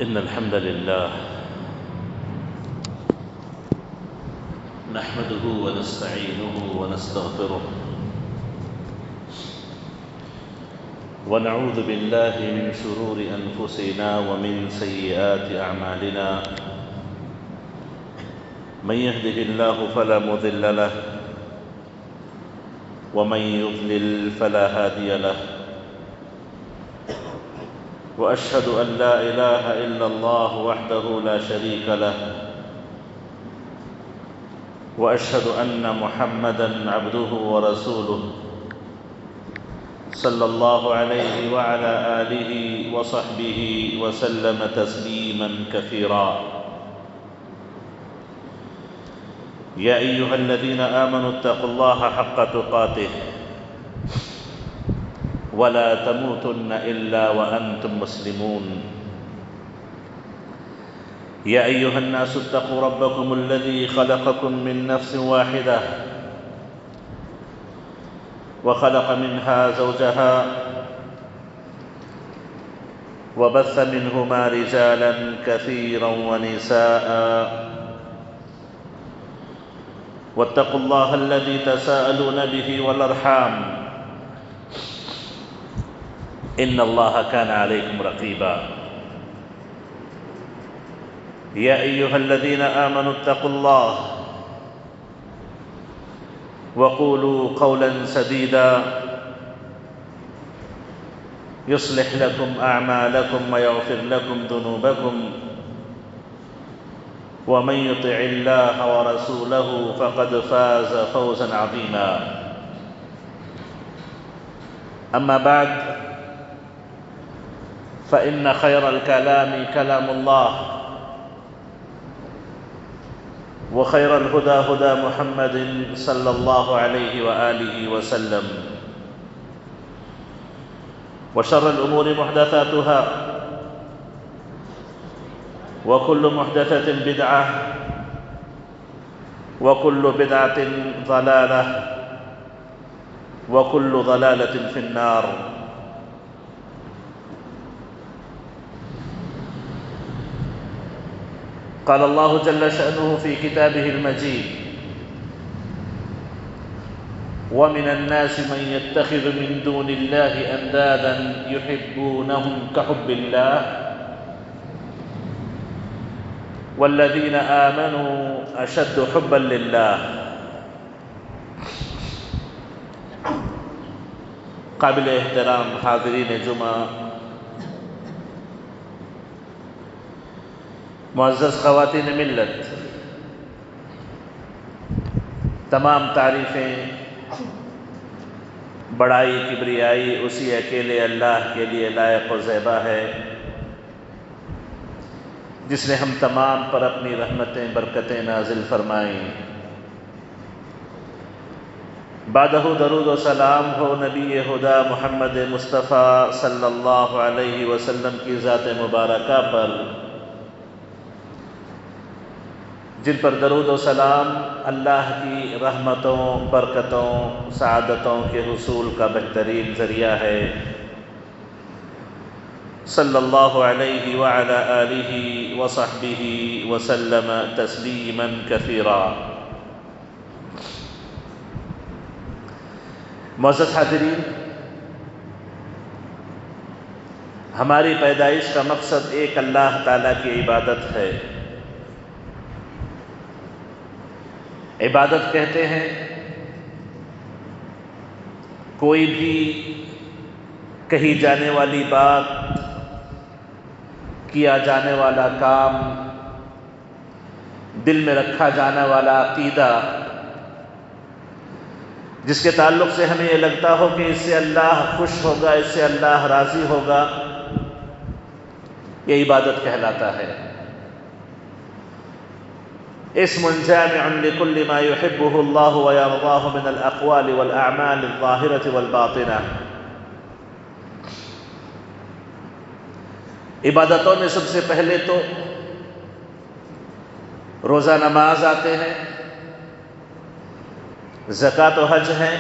إن الحمد لله نحمده ونستعينه ونستغفره ونعوذ بالله من شرور أنفسنا ومن سيئات أعمالنا من يهده الله فلا مضل له ومن يضلل فلا هادي له وأشهد أن لا إله إلا الله وحده لا شريك له وأشهد أن محمدًا عبده ورسوله صلى الله عليه وعلى آله وصحبه وسلم تسليمًا كثيرًا. يا أيها الذين آمنوا اتقوا الله حق تقاته ولا تموتن إلا وأنتم مسلمون. يا أيها الناس اتقوا ربكم الذي خلقكم من نفس واحدة وخلق منها زوجها وبث منهما رجالا كثيرا ونساء واتقوا الله الذي تساءلون به والأرحام إن الله كان عليكم رقيبا. يا أيها الذين آمنوا اتقوا الله وقولوا قولا سديدا يصلح لكم أعمالكم ويغفر لكم ذنوبكم ومن يطع الله ورسوله فقد فاز فوزا عظيما. أما بعد فإن خير الكلام كلام الله وخير الهدى هدى محمد صلى الله عليه وآله وسلم وشر الأمور محدثاتها وكل محدثة بدعة وكل بدعة ضلالة وكل ضلالة في النار. قال الله جل شأنه في كتابه المجيد: ومن الناس من يتخذ من دون الله أندادا يحبونهم كحب الله والذين آمنوا أشد حبا لله. قابل احترام حاضرین جمعہ، معزز خواتین ملت، تمام تعریفیں، بڑائی، کبریائی اسی اکیلے اللہ کے لیے لائق و زیبا ہے جس نے ہم تمام پر اپنی رحمتیں برکتیں نازل فرمائیں۔ بعدہ درود و سلام ہو نبی خدا محمد مصطفیٰ صلی اللہ علیہ وسلم کی ذات مبارکہ پر، جن پر درود و سلام اللہ کی رحمتوں، برکتوں، سعادتوں کے حصول کا بہترین ذریعہ ہے، صلی اللہ علیہ وعلی آلہ وصحبہ وسلم تسلیما کثیرا۔ معزز حاضرین، ہماری پیدائش کا مقصد ایک اللہ تعالیٰ کی عبادت ہے۔ عبادت کہتے ہیں کوئی بھی کہی جانے والی بات، کیا جانے والا کام، دل میں رکھا جانے والا عقیدہ، جس کے تعلق سے ہمیں یہ لگتا ہو کہ اس سے اللہ خوش ہوگا، اس سے اللہ راضی ہوگا، یہ عبادت کہلاتا ہے۔ اسم جامع لكل ما يحبه الله ويرضاه من الأقوال والأعمال الظاهرة والباطنة۔ عبادتوں میں سب سے پہلے تو روزہ نماز آتے ہیں، زکوٰۃ و حج ہیں،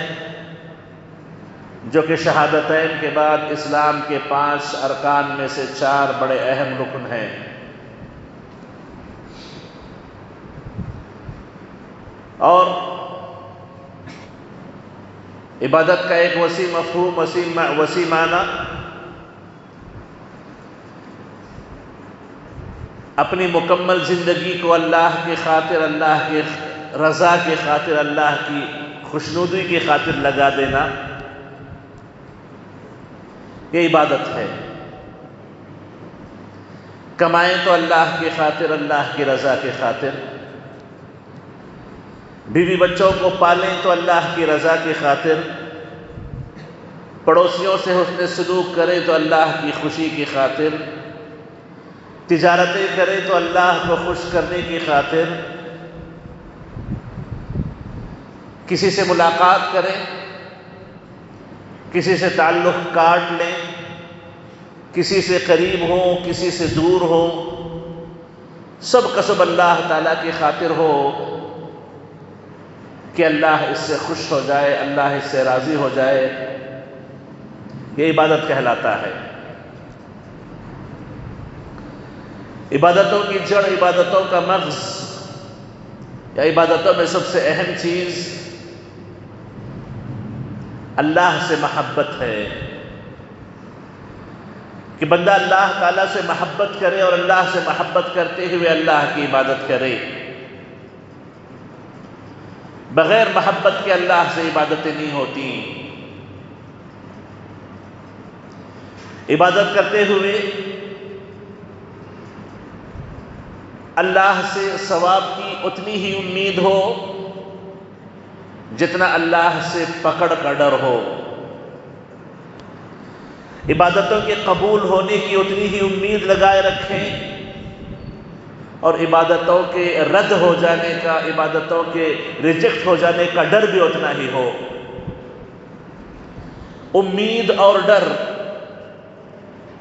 جو کہ شہادتین کے بعد اسلام کے 5 ارکان میں سے 4 بڑے اہم رکن ہیں۔ اور عبادت کا ایک وسیع مفہوم، وسیع معنی اپنی مکمل زندگی کو اللہ کی خاطر، اللہ کی رضا کی خاطر، اللہ کی خوشنودی کی خاطر لگا دینا، یہ عبادت ہے۔ کمائیں تو اللہ کی خاطر، اللہ کی رضا کی خاطر، بیوی بچوں کو پالیں تو اللہ کی رضا کی خاطر، پڑوسیوں سے حسن سلوک کریں تو اللہ کی خوشی کی خاطر، تجارتیں کریں تو اللہ کو خوش کرنے کی خاطر، کسی سے ملاقات کریں، کسی سے تعلق کاٹ لیں، کسی سے قریب ہوں، کسی سے دور ہوں، سب کا سب اللہ تعالیٰ کی خاطر ہو کہ اللہ اس سے خوش ہو جائے، اللہ اس سے راضی ہو جائے، یہ عبادت کہلاتا ہے۔ عبادتوں کی جڑ، عبادتوں کا مغز یا عبادتوں میں سب سے اہم چیز اللہ سے محبت ہے، کہ بندہ اللہ تعالیٰ سے محبت کرے اور اللہ سے محبت کرتے ہوئے اللہ کی عبادت کرے۔ بغیر محبت کے اللہ سے عبادتیں نہیں ہوتی۔ عبادت کرتے ہوئے اللہ سے ثواب کی اتنی ہی امید ہو جتنا اللہ سے پکڑ کا ڈر ہو، عبادتوں کے قبول ہونے کی اتنی ہی امید لگائے رکھیں اور عبادتوں کے رد ہو جانے کا، عبادتوں کے ریجیکٹ ہو جانے کا ڈر بھی اتنا ہی ہو۔ امید اور ڈر،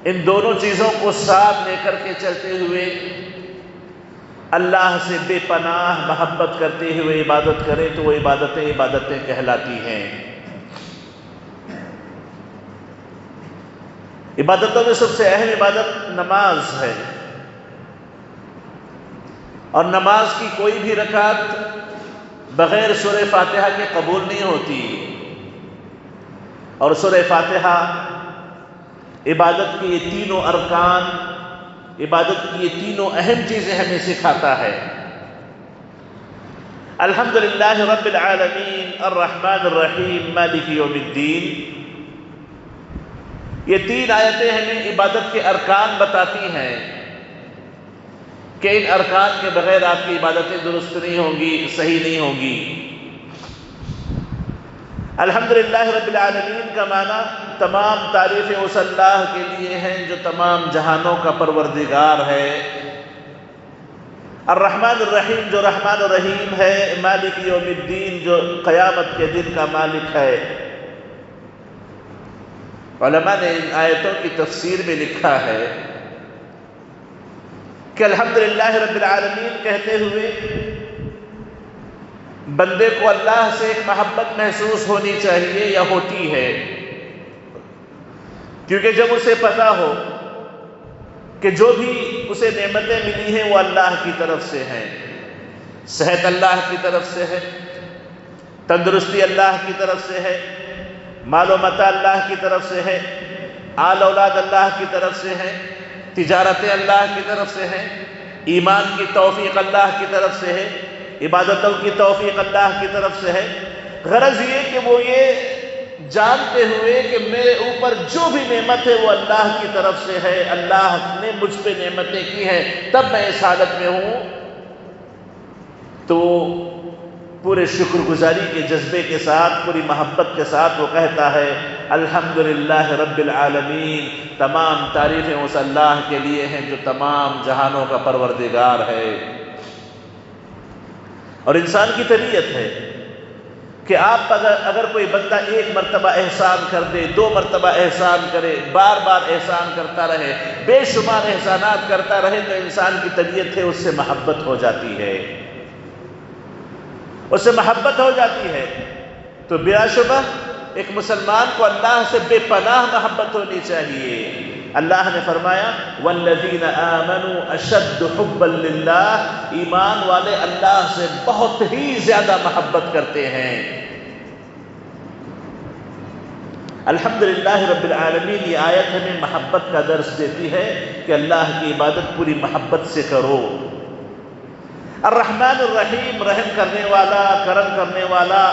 ان دونوں چیزوں کو ساتھ لے کر کے چلتے ہوئے اللہ سے بے پناہ محبت کرتے ہوئے عبادت کریں تو وہ عبادتیں کہلاتی ہیں۔ عبادتوں میں سب سے اہم عبادت نماز ہے، اور نماز کی کوئی بھی رکعت بغیر سورہ فاتحہ کے قبول نہیں ہوتی، اور سورہ فاتحہ عبادت کے یہ تینوں ارکان، عبادت کی یہ تینوں اہم چیزیں ہمیں سکھاتا ہے۔ الحمدللہ رب العالمین الرحمن الرحیم مالک یوم الدین، یہ 3 آیتیں ہمیں عبادت کے ارکان بتاتی ہیں کہ ان ارکان کے بغیر آپ کی عبادتیں درست نہیں ہوں گی، صحیح نہیں ہوں گی۔ الحمدللہ رب العالمین کا معنی تمام تعریفیں اس اللہ کے لیے ہیں جو تمام جہانوں کا پروردگار ہے۔ الرحمن الرحیم جو رحمان الرحیم ہے، مالک یوم الدین جو قیامت کے دن کا مالک ہے۔ علماء نے ان آیتوں کی تفسیر میں لکھا ہے کہ الحمدللہ رب العالمین کہتے ہوئے بندے کو اللہ سے ایک محبت محسوس ہونی چاہیے یا ہوتی ہے، کیونکہ جب اسے پتا ہو کہ جو بھی اسے نعمتیں ملی ہیں وہ اللہ کی طرف سے ہیں، صحت اللہ کی طرف سے ہے، تندرستی اللہ کی طرف سے ہے، مال و متاع اللہ کی طرف سے ہے، آل اولاد اللہ کی طرف سے ہے، تجارتیں اللہ کی طرف سے ہیں، ایمان کی توفیق اللہ کی طرف سے ہے، عبادتوں کی توفیق اللہ کی طرف سے ہے۔ غرض یہ کہ وہ یہ جانتے ہوئے کہ میرے اوپر جو بھی نعمت ہے وہ اللہ کی طرف سے ہے، اللہ نے مجھ پہ نعمتیں کی ہیں، تب میں اس حالت میں ہوں، تو پورے شکر گزاری کے جذبے کے ساتھ، پوری محبت کے ساتھ وہ کہتا ہے الحمدللہ رب العالمین، تمام تعریفیں اس اللہ کے لیے ہیں جو تمام جہانوں کا پروردگار ہے۔ اور انسان کی طبیعت ہے کہ آپ اگر کوئی بندہ ایک مرتبہ احسان کر دے، 2 مرتبہ احسان کرے، بار بار احسان کرتا رہے، بے شمار احسانات کرتا رہے، تو انسان کی طبیعت ہے اس سے محبت ہو جاتی ہے، اس سے محبت ہو جاتی ہے۔ تو بلا شبہ ایک مسلمان کو اللہ سے بے پناہ محبت ہونی چاہیے۔ اللہ نے فرمایا والذین آمنوا اشد حبا للہ، ایمان والے اللہ سے بہت ہی زیادہ محبت کرتے ہیں۔ الحمدللہ رب العالمین، یہ آیت ہمیں محبت کا درس دیتی ہے کہ اللہ کی عبادت پوری محبت سے کرو۔ الرحمن الرحیم، رحم کرنے والا، کرم کرنے والا،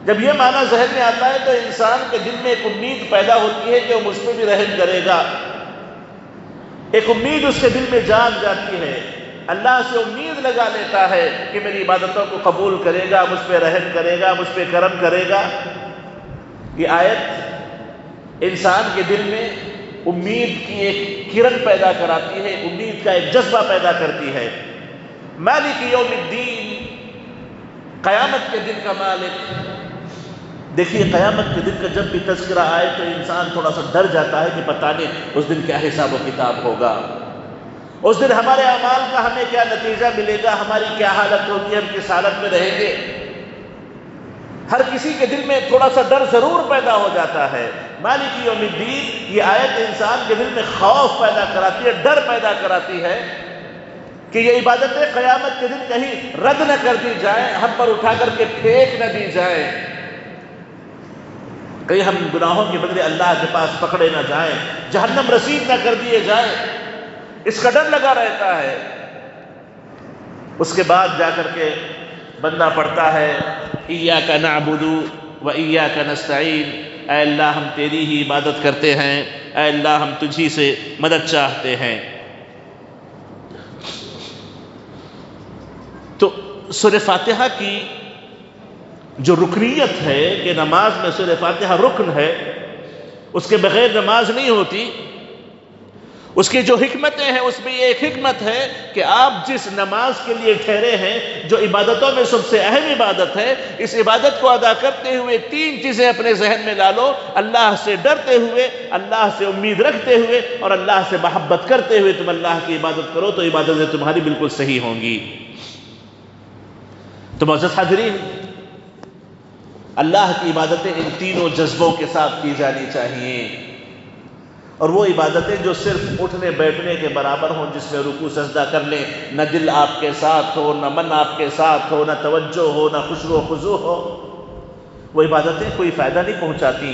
جب یہ معنی ذہن میں آتا ہے تو انسان کے دل میں ایک امید پیدا ہوتی ہے کہ وہ مجھ پہ بھی رحم کرے گا۔ ایک امید اس کے دل میں جاگ جاتی ہے، اللہ سے امید لگا لیتا ہے کہ میری عبادتوں کو قبول کرے گا، مجھ پہ رحم کرے گا، مجھ پہ کرم کرے گا۔ یہ آیت انسان کے دل میں امید کی ایک کرن پیدا کراتی ہے، امید کا ایک جذبہ پیدا کرتی ہے۔ مالک یوم الدین، قیامت کے دن کا مالک۔ دیکھیے قیامت کے دن کا جب بھی تذکرہ آئے تو انسان تھوڑا سا ڈر جاتا ہے کہ پتہ نہیں اس دن کیا حساب و کتاب ہوگا، اس دن ہمارے اعمال کا ہمیں کیا نتیجہ ملے گا، ہماری کیا حالت ہوگی، ہم کس حالت میں رہیں گے۔ ہر کسی کے دل میں تھوڑا سا ڈر ضرور پیدا ہو جاتا ہے۔ مالک یوم الدین، یہ آیت انسان کے دل میں خوف پیدا کراتی ہے، ڈر پیدا کراتی ہے کہ یہ عبادتیں قیامت کے دن کہیں رد نہ کر دی جائیں، ہم پر اٹھا کر کے پھینک نہ دی جائیں، کہیں ہم گناہوں کے بدلے اللہ کے پاس پکڑے نہ جائیں، جہنم رسید نہ کر دیے جائیں، اس کا ڈر لگا رہتا ہے۔ اس کے بعد جا کر کے بندہ پڑھتا ہے ایاک نعبد و ایاک نستعین، اے اللہ ہم تیری ہی عبادت کرتے ہیں، اے اللہ ہم تجھی سے مدد چاہتے ہیں۔ تو سورہ فاتحہ کی جو رکنیت ہے کہ نماز میں سورہ فاتحہ رکن ہے، اس کے بغیر نماز نہیں ہوتی، اس کی جو حکمتیں ہیں اس میں یہ ایک حکمت ہے کہ آپ جس نماز کے لیے ٹھہرے ہیں، جو عبادتوں میں سب سے اہم عبادت ہے، اس عبادت کو ادا کرتے ہوئے تین چیزیں اپنے ذہن میں لا لو، اللہ سے ڈرتے ہوئے، اللہ سے امید رکھتے ہوئے اور اللہ سے محبت کرتے ہوئے تم اللہ کی عبادت کرو تو عبادتیں تمہاری بالکل صحیح ہوں گی۔ تو معزز حاضرین، اللہ کی عبادتیں ان تینوں جذبوں کے ساتھ کی جانی چاہیے، اور وہ عبادتیں جو صرف اٹھنے بیٹھنے کے برابر ہوں، جس میں رکوع سجدہ کر لیں، نہ دل آپ کے ساتھ ہو، نہ من آپ کے ساتھ ہو، نہ توجہ ہو، نہ خشوع و خضوع ہو، وہ عبادتیں کوئی فائدہ نہیں پہنچاتی۔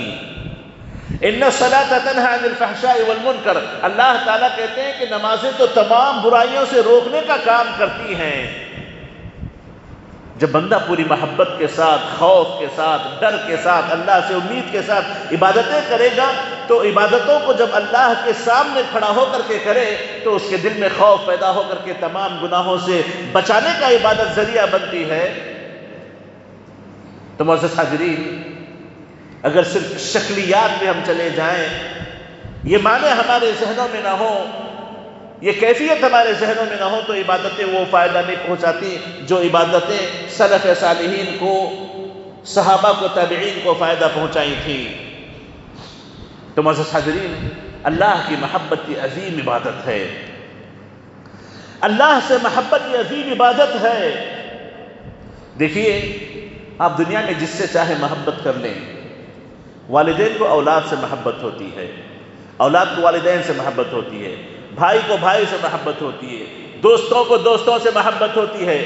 ان الصلاۃ تنہی عن الفحشاء والمنکر، اللہ تعالیٰ کہتے ہیں کہ نمازیں تو تمام برائیوں سے روکنے کا کام کرتی ہیں۔ جب بندہ پوری محبت کے ساتھ، خوف کے ساتھ، ڈر کے ساتھ، اللہ سے امید کے ساتھ عبادتیں کرے گا تو عبادتوں کو جب اللہ کے سامنے کھڑا ہو کر کے کرے تو اس کے دل میں خوف پیدا ہو کر کے تمام گناہوں سے بچانے کا عبادت ذریعہ بنتی ہے۔ تو معزز حاضرین، اگر صرف شکلیات میں ہم چلے جائیں، یہ معنی ہمارے ذہنوں میں نہ ہو، یہ کیفیت ہمارے ذہنوں میں نہ ہو تو عبادتیں وہ فائدہ نہیں پہنچاتی جو عبادتیں سلف صالحین کو، صحابہ کو، تابعین کو فائدہ پہنچائی تھیں۔ تو معزز حاضرین، اللہ کی محبت کی عظیم عبادت ہے، اللہ سے محبت کی عظیم عبادت ہے۔ دیکھیے، آپ دنیا میں جس سے چاہے محبت کر لیں، والدین کو اولاد سے محبت ہوتی ہے، اولاد کو والدین سے محبت ہوتی ہے، بھائی کو بھائی سے محبت ہوتی ہے، دوستوں کو دوستوں سے محبت ہوتی ہے۔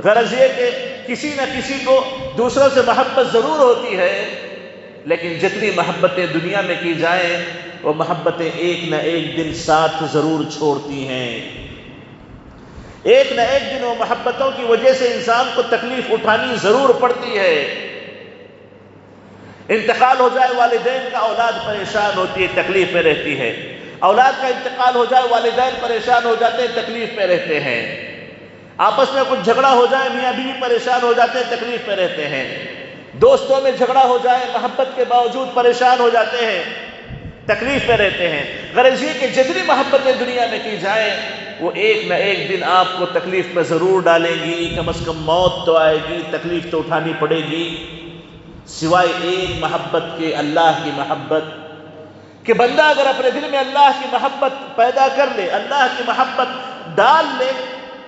غرض یہ کہ کسی نہ کسی کو دوسروں سے محبت ضرور ہوتی ہے، لیکن جتنی محبتیں دنیا میں کی جائیں وہ محبتیں ایک نہ ایک دن ساتھ ضرور چھوڑتی ہیں۔ ایک نہ ایک دن وہ محبتوں کی وجہ سے انسان کو تکلیف اٹھانی ضرور پڑتی ہے۔ انتقال ہو جائے والدین کا، اولاد پریشان ہوتی ہے، تکلیف میں رہتی ہے۔ اولاد کا انتقال ہو جائے، والدین پریشان ہو جاتے ہیں، تکلیف میں رہتے ہیں۔ آپس میں کچھ جھگڑا ہو جائے، میاں بیوی پریشان ہو جاتے ہیں، تکلیف میں رہتے ہیں۔ دوستوں میں جھگڑا ہو جائے، محبت کے باوجود پریشان ہو جاتے ہیں، تکلیف میں رہتے ہیں۔ غرض یہ کہ جتنی محبتیں دنیا میں کی جائیں وہ ایک نہ ایک دن آپ کو تکلیف میں ضرور ڈالیں گی، کم از کم موت تو آئے گی، تکلیف تو اٹھانی پڑے گی، سوائے ایک محبت کے، اللہ کی محبت، کہ بندہ اگر اپنے دل میں اللہ کی محبت پیدا کر لے، اللہ کی محبت ڈال لے،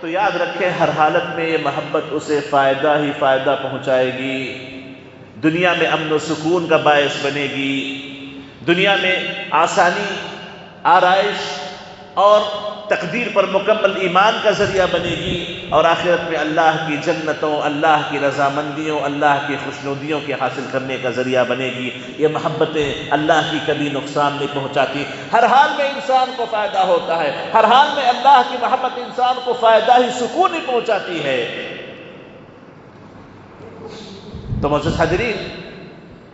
تو یاد رکھے ہر حالت میں یہ محبت اسے فائدہ ہی فائدہ پہنچائے گی۔ دنیا میں امن و سکون کا باعث بنے گی، دنیا میں آسانی، آرائش اور تقدیر پر مکمل ایمان کا ذریعہ بنے گی، اور آخرت میں اللہ کی جنتوں، اللہ کی رضامندیوں، اللہ کی خوشنودیوں کے حاصل کرنے کا ذریعہ بنے گی۔ یہ محبتیں اللہ کی کبھی نقصان نہیں پہنچاتی، ہر حال میں انسان کو فائدہ ہوتا ہے، ہر حال میں اللہ کی محبت انسان کو فائدہ ہی، سکون ہی پہنچاتی ہے۔ تو معزز حاضرین،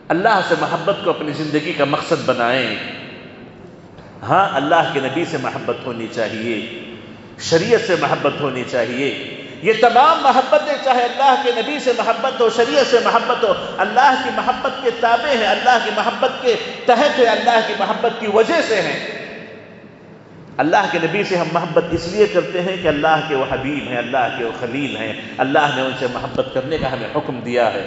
اللہ سے محبت کو اپنی زندگی کا مقصد بنائیں۔ ہاں، اللہ کے نبی سے محبت ہونی چاہیے، شریعت سے محبت ہونی چاہیے۔ یہ تمام محبتیں، چاہے اللہ کے نبی سے محبت ہو، شریعت سے محبت ہو، اللہ کی محبت کے تابع ہیں، اللہ کی محبت کے تحت ہے، اللہ کی محبت کی وجہ سے ہیں۔ اللہ کے نبی سے ہم محبت اس لیے کرتے ہیں کہ اللہ کے وہ حبیب ہیں، اللہ کے وہ خلیل ہیں، اللہ نے ان سے محبت کرنے کا ہمیں حکم دیا ہے۔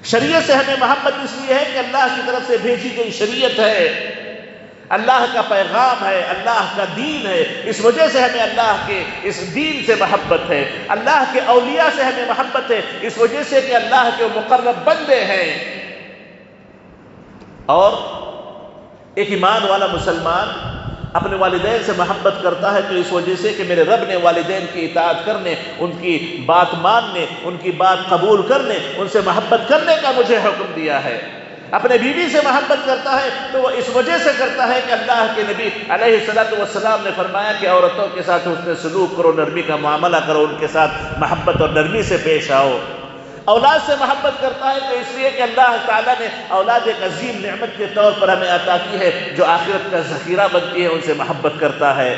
شریعت سے ہمیں محبت اس لیے ہے کہ اللہ کی طرف سے بھیجی گئی شریعت ہے، اللہ کا پیغام ہے، اللہ کا دین ہے، اس وجہ سے ہمیں اللہ کے اس دین سے محبت ہے۔ اللہ کے اولیاء سے ہمیں محبت ہے، اس وجہ سے کہ اللہ کے مقرب بندے ہیں۔ اور ایک ایمان والا مسلمان اپنے والدین سے محبت کرتا ہے تو اس وجہ سے کہ میرے رب نے والدین کی اطاعت کرنے، ان کی بات ماننے، ان کی بات قبول کرنے، ان سے محبت کرنے کا مجھے حکم دیا ہے۔ اپنے بیوی سے محبت کرتا ہے تو وہ اس وجہ سے کرتا ہے کہ اللہ کے نبی علیہ السلام نے فرمایا کہ عورتوں کے ساتھ حسن سلوک کرو، نرمی کا معاملہ کرو، ان کے ساتھ محبت اور نرمی سے پیش آؤ۔ اولاد سے محبت کرتا ہے تو اس لیے کہ اللہ تعالیٰ نے اولاد ایک عظیم نعمت کے طور پر ہمیں عطا کی ہے، جو آخرت کا ذخیرہ بنتی ہے، ان سے محبت کرتا ہے۔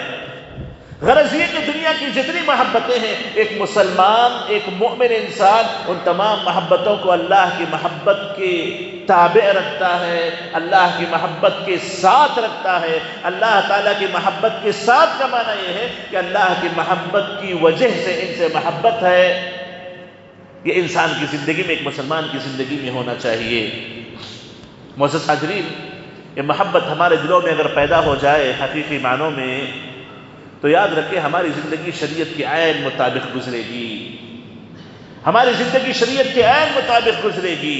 غرض یہ کہ دنیا کی جتنی محبتیں ہیں، ایک مسلمان، ایک مومن انسان ان تمام محبتوں کو اللہ کی محبت کے تابع رکھتا ہے، اللہ کی محبت کے ساتھ رکھتا ہے۔ اللہ تعالیٰ کی محبت کے ساتھ کا معنی یہ ہے کہ اللہ کی محبت کی وجہ سے ان سے محبت ہے۔ یہ انسان کی زندگی میں، ایک مسلمان کی زندگی میں ہونا چاہیے۔ معزز حاضرین، یہ محبت ہمارے دلوں میں اگر پیدا ہو جائے حقیقی معنوں میں، تو یاد رکھیں ہماری زندگی شریعت کے عین مطابق گزرے گی، ہماری زندگی شریعت کے عین مطابق گزرے گی،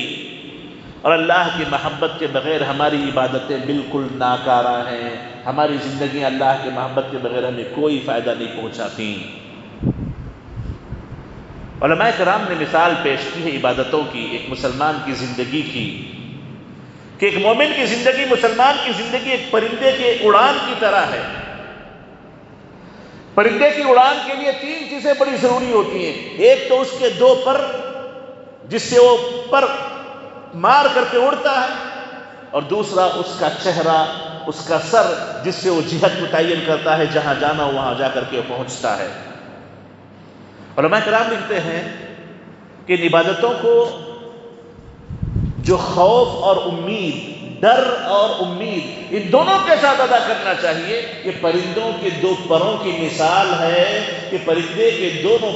اور اللہ کی محبت کے بغیر ہماری عبادتیں بالکل ناکارہ ہیں، ہماری زندگیاں اللہ کی محبت کے بغیر ہمیں کوئی فائدہ نہیں پہنچاتی۔ علماء کرام نے مثال پیش کی ہے عبادتوں کی، ایک مسلمان کی زندگی کی، کہ ایک مومن کی زندگی، مسلمان کی زندگی ایک پرندے کے اڑان کی طرح ہے۔ پرندے کی اڑان کے لیے تین چیزیں بڑی ضروری ہوتی ہیں۔ ایک تو اس کے دو پر، جس سے وہ پر مار کر کے اڑتا ہے، اور دوسرا اس کا چہرہ، اس کا سر، جس سے وہ جہت متعین کرتا ہے، جہاں جانا ہو وہاں جا کر کے وہ پہنچتا ہے۔ علماء کرام لکھتے ہیں کہ ان عبادتوں کو جو خوف اور امید، ڈر اور امید، ان دونوں کے ساتھ ادا کرنا چاہیے۔ یہ پرندوں کے دو پروں کی مثال ہے کہ پرندے کے دونوں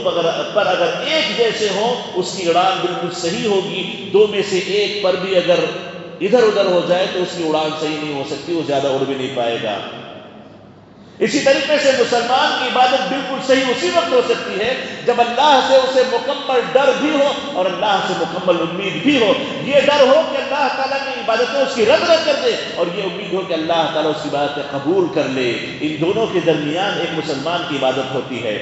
پر اگر ایک جیسے ہوں، اس کی اڑان بالکل صحیح ہوگی، دو میں سے ایک پر بھی اگر ادھر ادھر ہو جائے تو اس کی اڑان صحیح نہیں ہو سکتی، وہ زیادہ اڑ بھی نہیں پائے گا۔ اسی طریقے سے مسلمان کی عبادت بالکل صحیح اسی وقت ہو سکتی ہے جب اللہ سے اسے مکمل ڈر بھی ہو اور اللہ سے مکمل امید بھی ہو۔ یہ ڈر ہو کہ اللہ تعالیٰ کی عبادتیں اس کی رد نہ کر دے، اور یہ امید ہو کہ اللہ تعالیٰ اس کی عبادتیں قبول کر لے۔ ان دونوں کے درمیان ایک مسلمان کی عبادت ہوتی ہے۔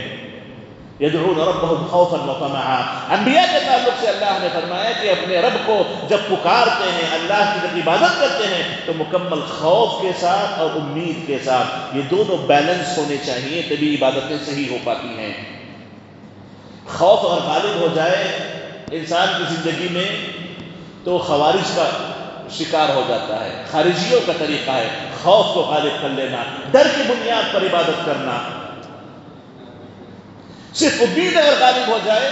یدعون ربهم خوفا وطمعا، انبیاء کے تعلق سے اللہ نے فرمایا کہ اپنے رب کو جب پکارتے ہیں، اللہ کی جب عبادت کرتے ہیں، تو مکمل خوف کے ساتھ اور امید کے ساتھ، یہ دونوں بیلنس ہونے چاہیے، تبھی عبادتیں صحیح ہو پاتی ہیں۔ خوف اگر غالب ہو جائے انسان کی زندگی میں تو خوارج کا شکار ہو جاتا ہے۔ خارجیوں کا طریقہ ہے خوف کو غالب کر لینا، ڈر کی بنیاد پر عبادت کرنا۔ صرف امید اگر غالب ہو جائے،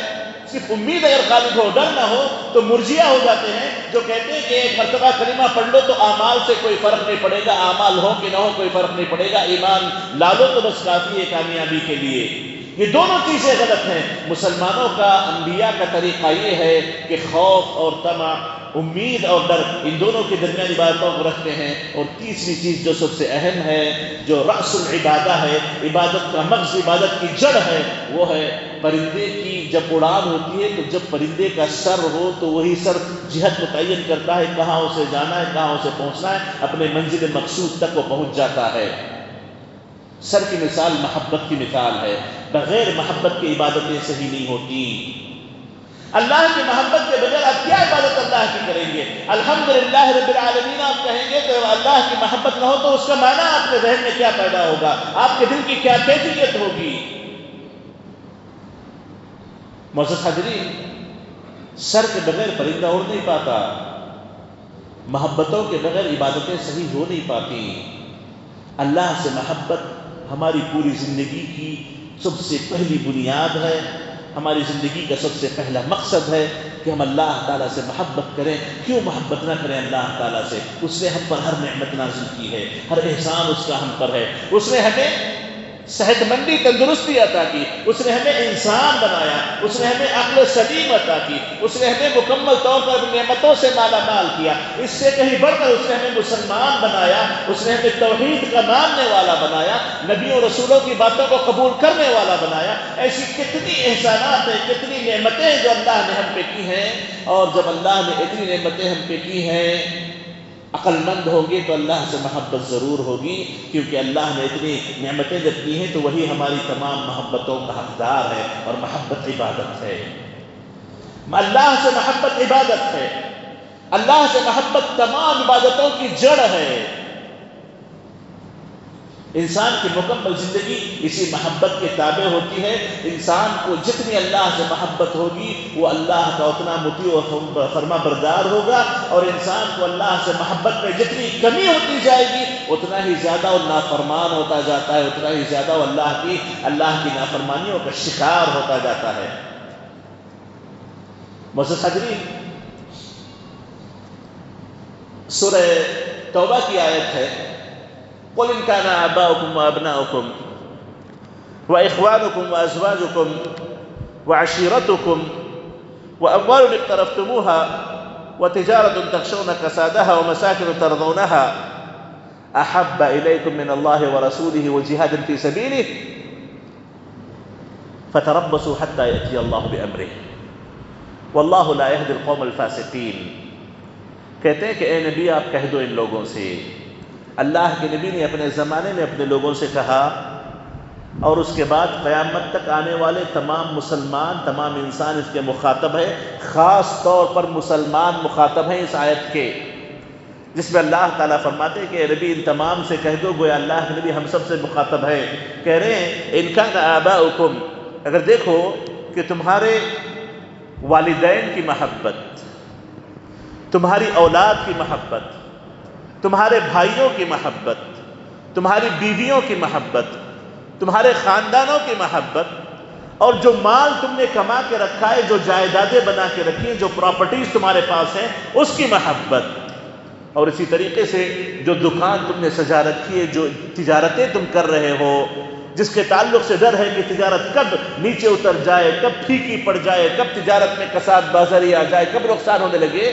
صرف امید اگر غالب ہو، ڈر نہ ہو، تو مرجیہ ہو جاتے ہیں، جو کہتے ہیں کہ ایک مرتبہ کلمہ پڑھ لو تو اعمال سے کوئی فرق نہیں پڑے گا، اعمال ہو کہ نہ ہو کوئی فرق نہیں پڑے گا، ایمان لا لو تو بس کافی ہے کامیابی کے لیے۔ یہ دونوں چیزیں غلط ہیں۔ مسلمانوں کا، انبیاء کا طریقہ یہ ہے کہ خوف اور طمع، امید اور ڈر، ان دونوں کے درمیان عبادتوں کو رکھتے ہیں۔ اور تیسری چیز جو سب سے اہم ہے، جو رأس العبادہ ہے، عبادت کا مغز، عبادت کی جڑ ہے، وہ ہے پرندے کی جب اڑان ہوتی ہے تو جب پرندے کا سر ہو تو وہی سر جہت متعین کرتا ہے کہاں اسے جانا ہے، کہاں اسے پہنچنا ہے، اپنے منزل مقصود تک وہ پہنچ جاتا ہے۔ سر کی مثال محبت کی مثال ہے، بغیر محبت کی عبادتیں صحیح نہیں ہوتی۔ اللہ کی محبت کے بغیر آپ کیا عبادت اللہ کی کریں گے؟ الحمدللہ رب العالمین آپ کہیں گے تو اللہ کی محبت نہ ہو تو اس کا معنی آپ کے ذہن میں کیا پیدا ہوگا، آپ کے دل کی کیا کیفیت ہوگی؟ معزز حاضرین، سر کے بغیر پرندہ اڑ نہیں پاتا، محبتوں کے بغیر عبادتیں صحیح ہو نہیں پاتی۔ اللہ سے محبت ہماری پوری زندگی کی سب سے پہلی بنیاد ہے، ہماری زندگی کا سب سے پہلا مقصد ہے کہ ہم اللہ تعالیٰ سے محبت کریں۔ کیوں محبت نہ کریں اللہ تعالیٰ سے؟ اس نے ہم پر ہر نعمت نازل کی ہے، ہر احسان اس کا ہم پر ہے۔ اس نے ہمیں صحت مندی تندرستی عطا کی، اس نے ہمیں انسان بنایا، اس نے ہمیں عقل سلیم عطا کی، اس نے ہمیں مکمل طور پر نعمتوں سے مالا مال کیا۔ اس سے کہیں بڑھ کر اس نے ہمیں مسلمان بنایا، اس نے ہمیں توحید کا ماننے والا بنایا، نبیوں رسولوں کی باتوں کو قبول کرنے والا بنایا۔ ایسی کتنی احسانات ہیں، کتنی نعمتیں ہیں جو اللہ نے ہم پہ کی ہیں۔ اور جب اللہ نے اتنی نعمتیں ہم پہ کی ہیں، عقل مند ہوں گے تو اللہ سے محبت ضرور ہوگی، کیونکہ اللہ نے اتنی نعمتیں جب کی ہیں تو وہی ہماری تمام محبتوں کا حقدار ہے، اور محبت عبادت ہے۔ اللہ سے محبت عبادت ہے، اللہ سے محبت تمام عبادتوں کی جڑ ہے۔ انسان کی مکمل زندگی اسی محبت کے تابع ہوتی ہے۔ انسان کو جتنی اللہ سے محبت ہوگی وہ اللہ کا اتنا مطیع و فرما بردار ہوگا، اور انسان کو اللہ سے محبت میں جتنی کمی ہوتی جائے گی اتنا ہی زیادہ وہ نافرمان ہوتا جاتا ہے، اتنا ہی زیادہ وہ اللہ کی نافرمانیوں کا شکار ہوتا جاتا ہے۔ معزز حاضرین، سورہ توبہ کی آیت ہے، قل ان كان آباؤكم وأبناؤكم وإخوانكم وأزواجكم وعشيرتكم وأموال اقترفتموها وتجارة تخشون كسادها ومساكن ترضونها أحب إليكم من الله ورسوله وجهاد في سبيله فتربصوا حتى يأتي الله بأمره والله لا يهدي القوم الفاسقين۔ کہتے ہیں کہ اے نبی آپ کہہ دو ان لوگوں سے، اللہ کے نبی نے اپنے زمانے میں اپنے لوگوں سے کہا، اور اس کے بعد قیامت تک آنے والے تمام مسلمان، تمام انسان اس کے مخاطب ہے، خاص طور پر مسلمان مخاطب ہیں اس آیت کے، جس میں اللہ تعالیٰ فرماتے ہیں کہ اے نبی ان تمام سے کہہ دو، گویا اللہ کے نبی ہم سب سے مخاطب ہے۔ کہہ رہے ہیں ان کان آباؤکم، اگر دیکھو کہ تمہارے والدین کی محبت، تمہاری اولاد کی محبت، تمہارے بھائیوں کی محبت، تمہاری بیویوں کی محبت، تمہارے خاندانوں کی محبت، اور جو مال تم نے کما کے رکھا ہے، جو جائیدادیں بنا کے رکھی ہیں، جو پراپرٹیز تمہارے پاس ہیں، اس کی محبت، اور اسی طریقے سے جو دکان تم نے سجا رکھی ہے، جو تجارتیں تم کر رہے ہو، جس کے تعلق سے ڈر ہے کہ تجارت کب نیچے اتر جائے، کب پھیکی پڑ جائے، کب تجارت میں کساد بازاری آ جائے، کب نقصان ہونے لگے،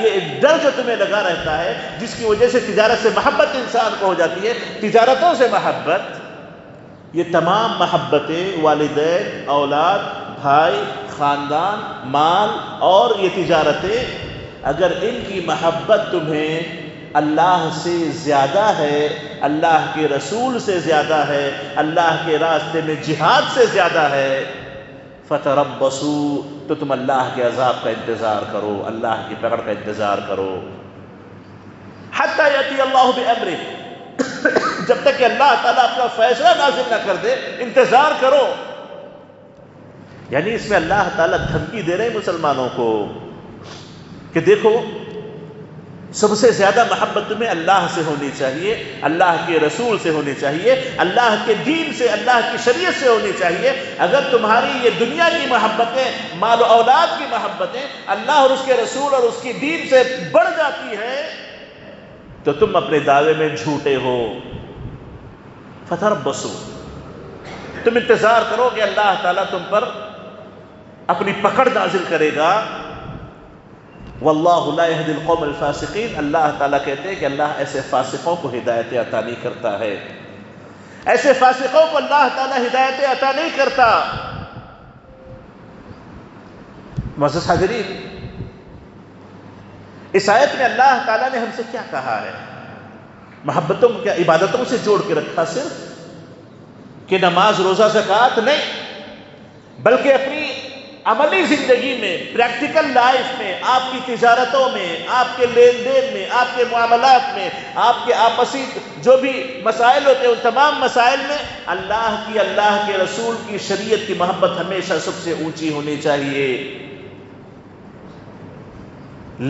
یہ ڈر جو تمہیں لگا رہتا ہے، جس کی وجہ سے تجارت سے محبت انسان کو ہو جاتی ہے، تجارتوں سے محبت، یہ تمام محبتیں، والدین، اولاد، بھائی، خاندان، مال اور یہ تجارتیں، اگر ان کی محبت تمہیں اللہ سے زیادہ ہے، اللہ کے رسول سے زیادہ ہے، اللہ کے راستے میں جہاد سے زیادہ ہے، فتربصوا، تو تم اللہ کے عذاب کا انتظار کرو، اللہ کی پکڑ کا انتظار کرو، حتی یأتی اللہ بامرہ، جب تک کہ اللہ تعالیٰ اپنا فیصلہ نازل نہ کر دے، انتظار کرو۔ یعنی اس میں اللہ تعالیٰ دھمکی دے رہے ہیں مسلمانوں کو کہ دیکھو، سب سے زیادہ محبت تمہیں اللہ سے ہونی چاہیے، اللہ کے رسول سے ہونی چاہیے، اللہ کے دین سے، اللہ کی شریعت سے ہونی چاہیے۔ اگر تمہاری یہ دنیا کی محبتیں، مال و اولاد کی محبتیں اللہ اور اس کے رسول اور اس کی دین سے بڑھ جاتی ہے تو تم اپنے دعوے میں جھوٹے ہو۔ فتربصوا، تم انتظار کرو کہ اللہ تعالیٰ تم پر اپنی پکڑ نازل کرے گا۔ واللہ لا یہدی القوم الفاسقین، اللہ تعالیٰ کہتے ہیں کہ اللہ ایسے فاسقوں کو ہدایت عطا نہیں کرتا ہے، ایسے فاسقوں کو اللہ تعالیٰ ہدایت عطا نہیں کرتا۔ معزز حاضرین، اس آیت میں اللہ تعالیٰ نے ہم سے کیا کہا ہے؟ محبتوں کیا عبادتوں سے جوڑ کے رکھا صرف کہ نماز روزہ زکوٰۃ نہیں، بلکہ اپنی عملی زندگی میں، پریکٹیکل لائف میں، آپ کی تجارتوں میں، آپ کے لین دین میں، آپ کے معاملات میں، آپ کے آپسی جو بھی مسائل ہوتے ہیں ان تمام مسائل میں اللہ کی، اللہ کے رسول کی، شریعت کی محبت ہمیشہ سب سے اونچی ہونی چاہیے۔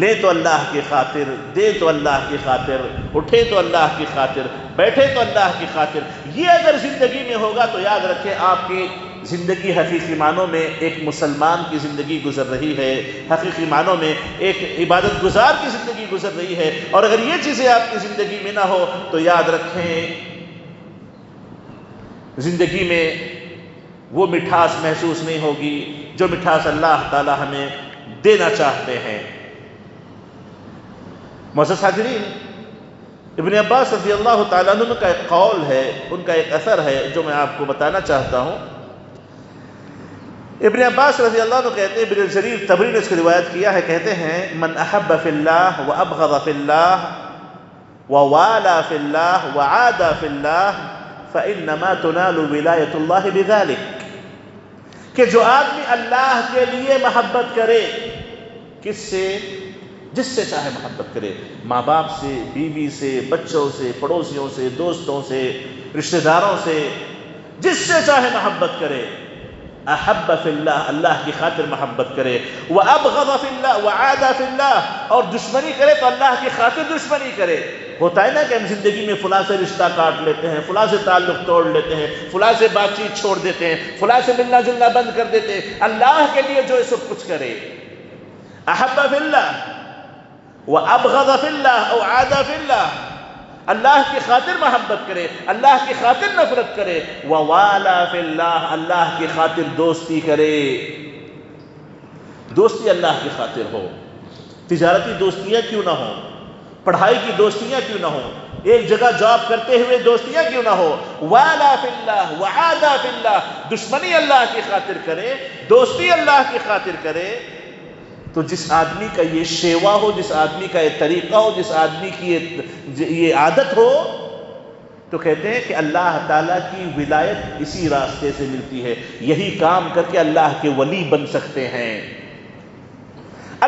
لے تو اللہ کی خاطر، دے تو اللہ کی خاطر، اٹھے تو اللہ کی خاطر، بیٹھے تو اللہ کی خاطر۔ یہ اگر زندگی میں ہوگا تو یاد رکھیں آپ کی زندگی حقیقی معنوں میں ایک مسلمان کی زندگی گزر رہی ہے، حقیقی معنوں میں ایک عبادت گزار کی زندگی گزر رہی ہے۔ اور اگر یہ چیزیں آپ کی زندگی میں نہ ہو تو یاد رکھیں زندگی میں وہ مٹھاس محسوس نہیں ہوگی جو مٹھاس اللہ تعالی ہمیں دینا چاہتے ہیں۔ معزز حاضرین، ابن عباس رضی اللہ تعالیٰ عنہ کا ایک قول ہے، ان کا ایک اثر ہے جو میں آپ کو بتانا چاہتا ہوں۔ ابن عباس رضی اللہ عنہ کہتے ہیں، ابن جریر طبری نے اس کی روایت کیا ہے، کہتے ہیں من احب فی اللہ وابغض فی اللہ ووالا فی اللہ وعاد فی اللہ فانما تنال ولایت اللہ بذلک، کہ جو آدمی اللہ کے لیے محبت کرے، کس سے؟ جس سے چاہے محبت کرے، ماں باپ سے، بیوی سے، بچوں سے، پڑوسیوں سے، دوستوں سے، رشتہ داروں سے، جس سے چاہے محبت کرے۔ احب فی اللہ، اللہ کی خاطر محبت کرے، وابغض فی اللہ وعاد فی اللہ، اور دشمنی کرے تو اللہ کی خاطر دشمنی کرے۔ ہوتا ہے نا کہ ہم زندگی میں فلاں سے رشتہ کاٹ لیتے ہیں، فلاں سے تعلق توڑ لیتے ہیں، فلاں سے بات چیت چھوڑ دیتے ہیں، فلاں سے ملنا جلنا بند کر دیتے ہیں۔ اللہ کے لیے جو سب کچھ کرے، احب فی اللہ وابغض فی اللہ او عاد فی اللہ، اللہ کی خاطر محبت کرے، اللہ کی خاطر نفرت کرے، ووالا فی اللہ، اللہ کی خاطر دوستی کرے۔ دوستی اللہ کی خاطر ہو، تجارتی دوستیاں کیوں نہ ہوں، پڑھائی کی دوستیاں کیوں نہ ہوں، ایک جگہ جاب کرتے ہوئے دوستیاں کیوں نہ ہو، والا فی اللہ وعاد فی اللہ، دشمنی اللہ کی خاطر کرے، دوستی اللہ کی خاطر کرے۔ تو جس آدمی کا یہ شیوا ہو، جس آدمی کا یہ طریقہ ہو، جس آدمی کی یہ عادت ہو، تو کہتے ہیں کہ اللہ تعالیٰ کی ولایت اسی راستے سے ملتی ہے۔ یہی کام کر کے اللہ کے ولی بن سکتے ہیں۔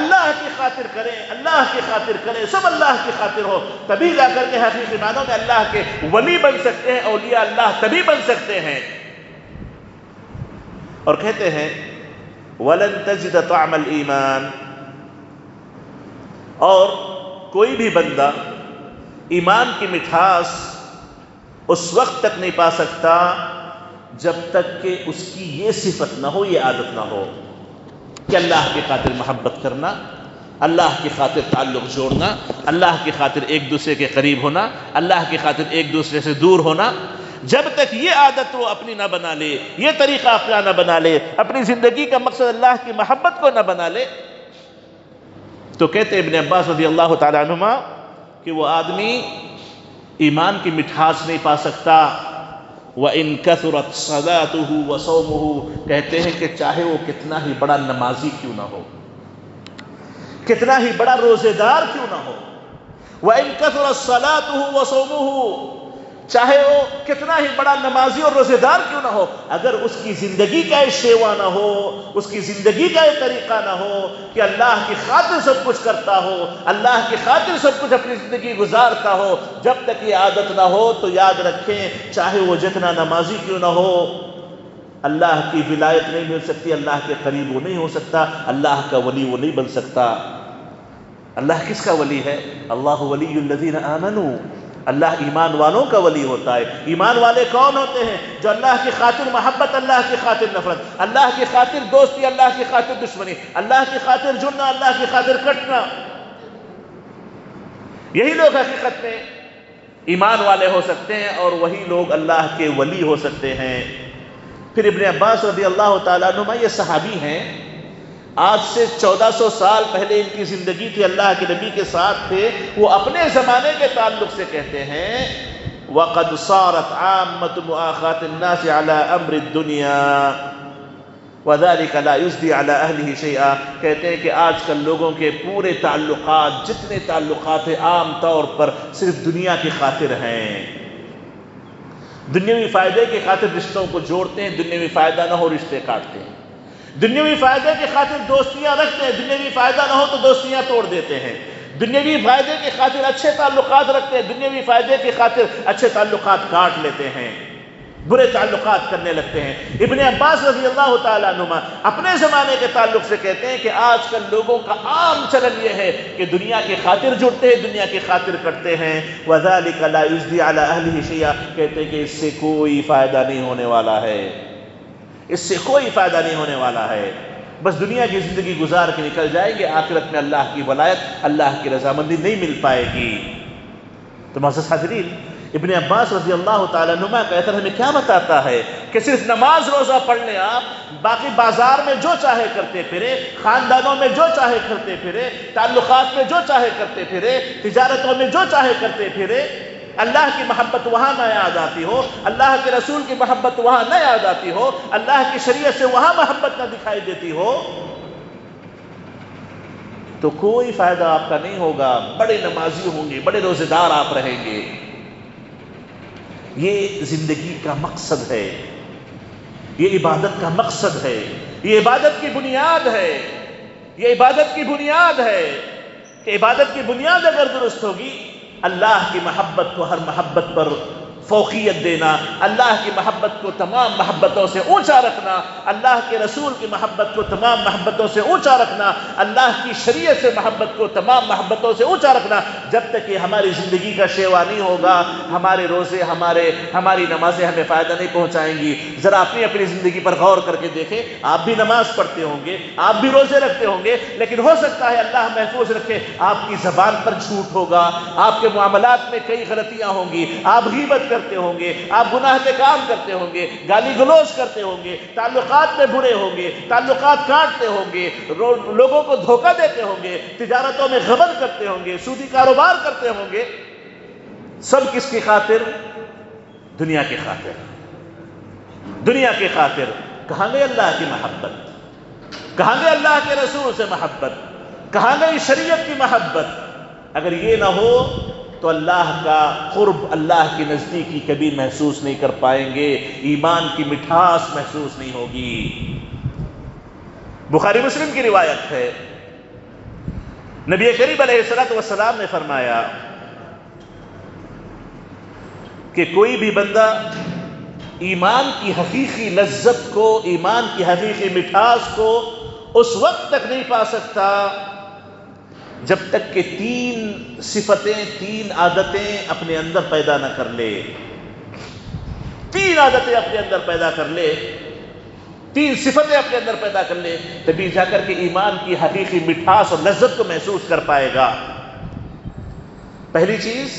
اللہ کی خاطر کریں، اللہ کی خاطر کریں، سب اللہ کی خاطر ہو، تبھی جا کر کے حقیقی معنوں میں اللہ کے ولی بن سکتے ہیں، اولیاء اللہ تبھی بن سکتے ہیں۔ اور کہتے ہیں وَلَن تَجِدَ طَعْمَ الْإِيمَانِ، اور کوئی بھی بندہ ایمان کی مٹھاس اس وقت تک نہیں پا سکتا جب تک کہ اس کی یہ صفت نہ ہو، یہ عادت نہ ہو کہ اللہ کی خاطر محبت کرنا، اللہ کی خاطر تعلق جوڑنا، اللہ کی خاطر ایک دوسرے کے قریب ہونا، اللہ کی خاطر ایک دوسرے سے دور ہونا۔ جب تک یہ عادت وہ اپنی نہ بنا لے، یہ طریقہ اپنا نہ بنا لے، اپنی زندگی کا مقصد اللہ کی محبت کو نہ بنا لے، تو کہتے ابن عباس رضی اللہ تعالیٰ عنہما کہ وہ آدمی ایمان کی مٹھاس نہیں پا سکتا۔ وَإِن كَثُرَتْ صَلَاتُهُ وَصَوْمُهُ، کہتے ہیں کہ چاہے وہ کتنا ہی بڑا نمازی کیوں نہ ہو، کتنا ہی بڑا روزے دار کیوں نہ ہو، وَإِن كَثُرَتْ صَلَاتُهُ وَصَوْمُهُ، چاہے وہ کتنا ہی بڑا نمازی اور روزے دار کیوں نہ ہو، اگر اس کی زندگی کا یہ شیوا نہ ہو، اس کی زندگی کا یہ طریقہ نہ ہو کہ اللہ کی خاطر سب کچھ کرتا ہو، اللہ کی خاطر سب کچھ اپنی زندگی گزارتا ہو، جب تک یہ عادت نہ ہو تو یاد رکھیں چاہے وہ جتنا نمازی کیوں نہ ہو، اللہ کی ولایت نہیں مل سکتی، اللہ کے قریب وہ نہیں ہو سکتا، اللہ کا ولی وہ نہیں بن سکتا۔ اللہ کس کا ولی ہے؟ اللہ ولی الذین آمنوا، اللہ ایمان والوں کا ولی ہوتا ہے۔ ایمان والے کون ہوتے ہیں؟ جو اللہ کی خاطر محبت، اللہ کی خاطر نفرت، اللہ کی خاطر دوستی، اللہ کی خاطر دشمنی، اللہ کی خاطر جڑنا، اللہ کی خاطر کٹنا، یہی لوگ حقیقت میں ایمان والے ہو سکتے ہیں اور وہی لوگ اللہ کے ولی ہو سکتے ہیں۔ پھر ابن عباس رضی اللہ تعالیٰ عنہ یہ صحابی ہیں، آج سے 1400 سال پہلے ان کی زندگی تھی، اللہ کے نبی کے ساتھ تھے، وہ اپنے زمانے کے تعلق سے کہتے ہیں وَقَدْ صَارَتْ عَامَّةُ مُؤَاخَاةِ النَّاسِ عَلَىٰ أَمْرِ الدُّنْيَا، وَذَلِكَ لَا يُزْدِي عَلَىٰ أَهْلِهِ شَيْئًا، کہتے ہیں کہ آج کل لوگوں کے پورے تعلقات، جتنے تعلقات ہیں عام طور پر صرف دنیا کی خاطر ہیں، دنیاوی فائدے کی خاطر رشتوں کو جوڑتے ہیں، دنیاوی فائدہ نہ ہو رشتے کاٹتے ہیں، دنیاوی فائدے کی خاطر دوستیاں رکھتے ہیں، دنیاوی فائدہ نہ ہو تو دوستیاں توڑ دیتے ہیں، دنیاوی فائدے کی خاطر اچھے تعلقات رکھتے ہیں، دنیاوی فائدے کی خاطر اچھے تعلقات کاٹ لیتے ہیں، برے تعلقات کرنے لگتے ہیں۔ ابن عباس رضی اللہ تعالیٰ عنہما اپنے زمانے کے تعلق سے کہتے ہیں کہ آج کل لوگوں کا عام چلن یہ ہے کہ دنیا کی خاطر جڑتے ہیں، دنیا کی خاطر کرتے ہیں۔ وَذَلِكَ لَا يُجْدِي عَلَىٰ أَهْلِهِ شَيْئًا، کہتے ہیں کہ اس سے کوئی فائدہ نہیں ہونے والا ہے، اس سے کوئی فائدہ نہیں ہونے والا ہے، بس دنیا کی زندگی گزار کے نکل جائیں گے، آخرت میں اللہ کی ولایت، اللہ کی رضامندی نہیں مل پائے گی۔ تو معزز حاضرین، ابن عباس رضی اللہ تعالیٰ عنہما کا اثر ہمیں کیا بتاتا ہے کہ صرف نماز روزہ پڑھ لیں آپ، باقی بازار میں جو چاہے کرتے پھرے، خاندانوں میں جو چاہے کرتے پھرے، تعلقات میں جو چاہے کرتے پھرے، تجارتوں میں جو چاہے کرتے پھرے، اللہ کی محبت وہاں نہ یاد آتی ہو، اللہ کے رسول کی محبت وہاں نہ یاد آتی ہو، اللہ کی شریعت سے وہاں محبت نہ دکھائی دیتی ہو، تو کوئی فائدہ آپ کا نہیں ہوگا۔ بڑے نمازی ہوں گے، بڑے روزے دار آپ رہیں گے، یہ زندگی کا مقصد ہے، یہ عبادت کا مقصد ہے، یہ عبادت کی بنیاد ہے، یہ عبادت کی بنیاد ہے کہ عبادت کی بنیاد اگر درست ہوگی، اللہ کی محبت کو ہر محبت پر فوقیت دینا، اللہ کی محبت کو تمام محبتوں سے اونچا رکھنا، اللہ کے رسول کی محبت کو تمام محبتوں سے اونچا رکھنا، اللہ کی شریعت سے محبت کو تمام محبتوں سے اونچا رکھنا۔ جب تک کہ ہماری زندگی کا شیوا نہیں ہوگا، ہمارے روزے، ہماری نمازیں ہمیں فائدہ نہیں پہنچائیں گی۔ ذرا اپنی زندگی پر غور کر کے دیکھیں، آپ بھی نماز پڑھتے ہوں گے، آپ بھی روزے رکھتے ہوں گے، لیکن ہو سکتا ہے اللہ محفوظ رکھے آپ کی زبان پر جھوٹ ہوگا، آپ کے معاملات میں کئی غلطیاں ہوں گی، آپ غیبت کرتے ہوں گے، آپ گناہ کے کام کرتے ہوں گے، گالی گلوچ کرتے ہوں گے، تعلقات میں برے ہوں گے، تعلقات کاٹتے ہوں گے، لوگوں کو دھوکہ دیتے ہوں گے، تجارتوں میں غبن کرتے ہوں گے، سودی کاروبار کرتے ہوں گے۔ سب کس کی خاطر؟ دنیا کی خاطر، دنیا کی خاطر۔ کہاں گئی اللہ کی محبت؟ کہاں گئی اللہ کے رسول سے محبت؟ کہاں گئی شریعت کی محبت؟ اگر یہ نہ ہو تو اللہ کا قرب، اللہ کی نزدیکی کبھی محسوس نہیں کر پائیں گے، ایمان کی مٹھاس محسوس نہیں ہوگی۔ بخاری مسلم کی روایت ہے، نبی کریم علیہ السلام نے فرمایا کہ کوئی بھی بندہ ایمان کی حقیقی لذت کو، ایمان کی حقیقی مٹھاس کو اس وقت تک نہیں پا سکتا جب تک کہ تین صفتیں، تین عادتیں اپنے اندر پیدا نہ کر لے۔ تین عادتیں اپنے اندر پیدا کر لے، تین صفتیں اپنے اندر پیدا کر لے، تبھی جا کر کے ایمان کی حقیقی مٹھاس اور لذت کو محسوس کر پائے گا۔ پہلی چیز،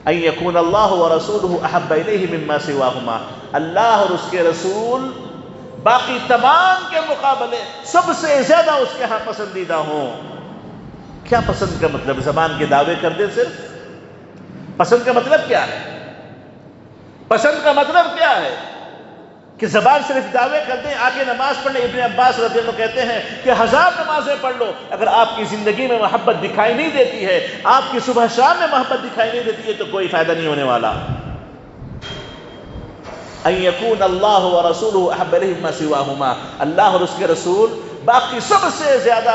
ان یکون اللہ ورسولہ احب الیہ مما سواہما، اللہ اور اس کے رسول باقی تمام کے مقابلے سب سے زیادہ اس کے ہاں پسندیدہ ہوں۔ کیا پسند کا مطلب؟ زبان کے دعوے کر دے صرف؟ پسند کا مطلب کیا ہے؟ پسند کا مطلب کیا ہے؟ کہ زبان صرف دعوے کر دیں، آگے نماز پڑھ لیں۔ ابن عباس رضی اللہ عنہ کہتے ہیں کہ 1000 نمازیں پڑھ لو، اگر آپ کی زندگی میں محبت دکھائی نہیں دیتی ہے، آپ کی صبح شام میں محبت دکھائی نہیں دیتی ہے، تو کوئی فائدہ نہیں ہونے والا۔ ان یکون اللہ ورسولہ احب الیہ مما سواہما، اللہ اور اس کے رسول باقی سب سے زیادہ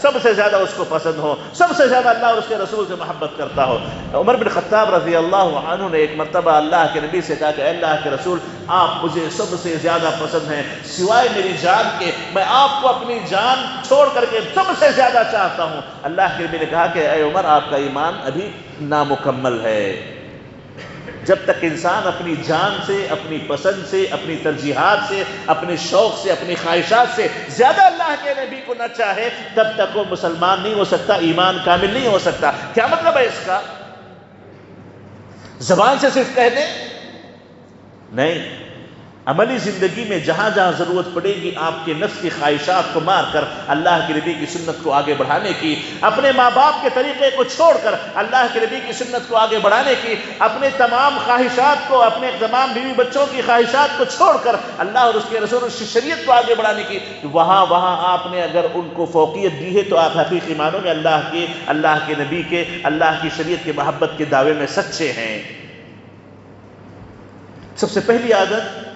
سب سے زیادہ اس کو پسند ہو، سب سے زیادہ اللہ اور اس کے رسول سے محبت کرتا ہو۔ عمر بن خطاب رضی اللہ عنہ نے ایک مرتبہ اللہ کے نبی سے کہا کہ اے اللہ کے رسول، آپ مجھے سب سے زیادہ پسند ہیں، سوائے میری جان کے، میں آپ کو اپنی جان چھوڑ کر کے سب سے زیادہ چاہتا ہوں۔ اللہ کے نبی نے کہا کہ اے عمر، آپ کا ایمان ابھی نامکمل ہے۔ جب تک انسان اپنی جان سے، اپنی پسند سے، اپنی ترجیحات سے، اپنے شوق سے، اپنی خواہشات سے زیادہ اللہ کے نبی کو نہ چاہے، تب تک وہ مسلمان نہیں ہو سکتا، ایمان کامل نہیں ہو سکتا۔ کیا مطلب ہے اس کا؟ زبان سے صرف کہہ دیں؟ نہیں، عملی زندگی میں جہاں جہاں ضرورت پڑے گی آپ کے نفس کی خواہشات کو مار کر اللہ کے نبی کی سنت کو آگے بڑھانے کی، اپنے ماں باپ کے طریقے کو چھوڑ کر اللہ کے نبی کی سنت کو آگے بڑھانے کی، اپنے تمام خواہشات کو، اپنے تمام بیوی بچوں کی خواہشات کو چھوڑ کر اللہ اور اس کے رسول کی شریعت کو آگے بڑھانے کی، وہاں آپ نے اگر ان کو فوقیت دی ہے تو آپ حقیقی معنوں میں اللہ کے نبی کے، اللہ کی شریعت کے محبت کے دعوے میں سچے ہیں۔ سب سے پہلی عادت،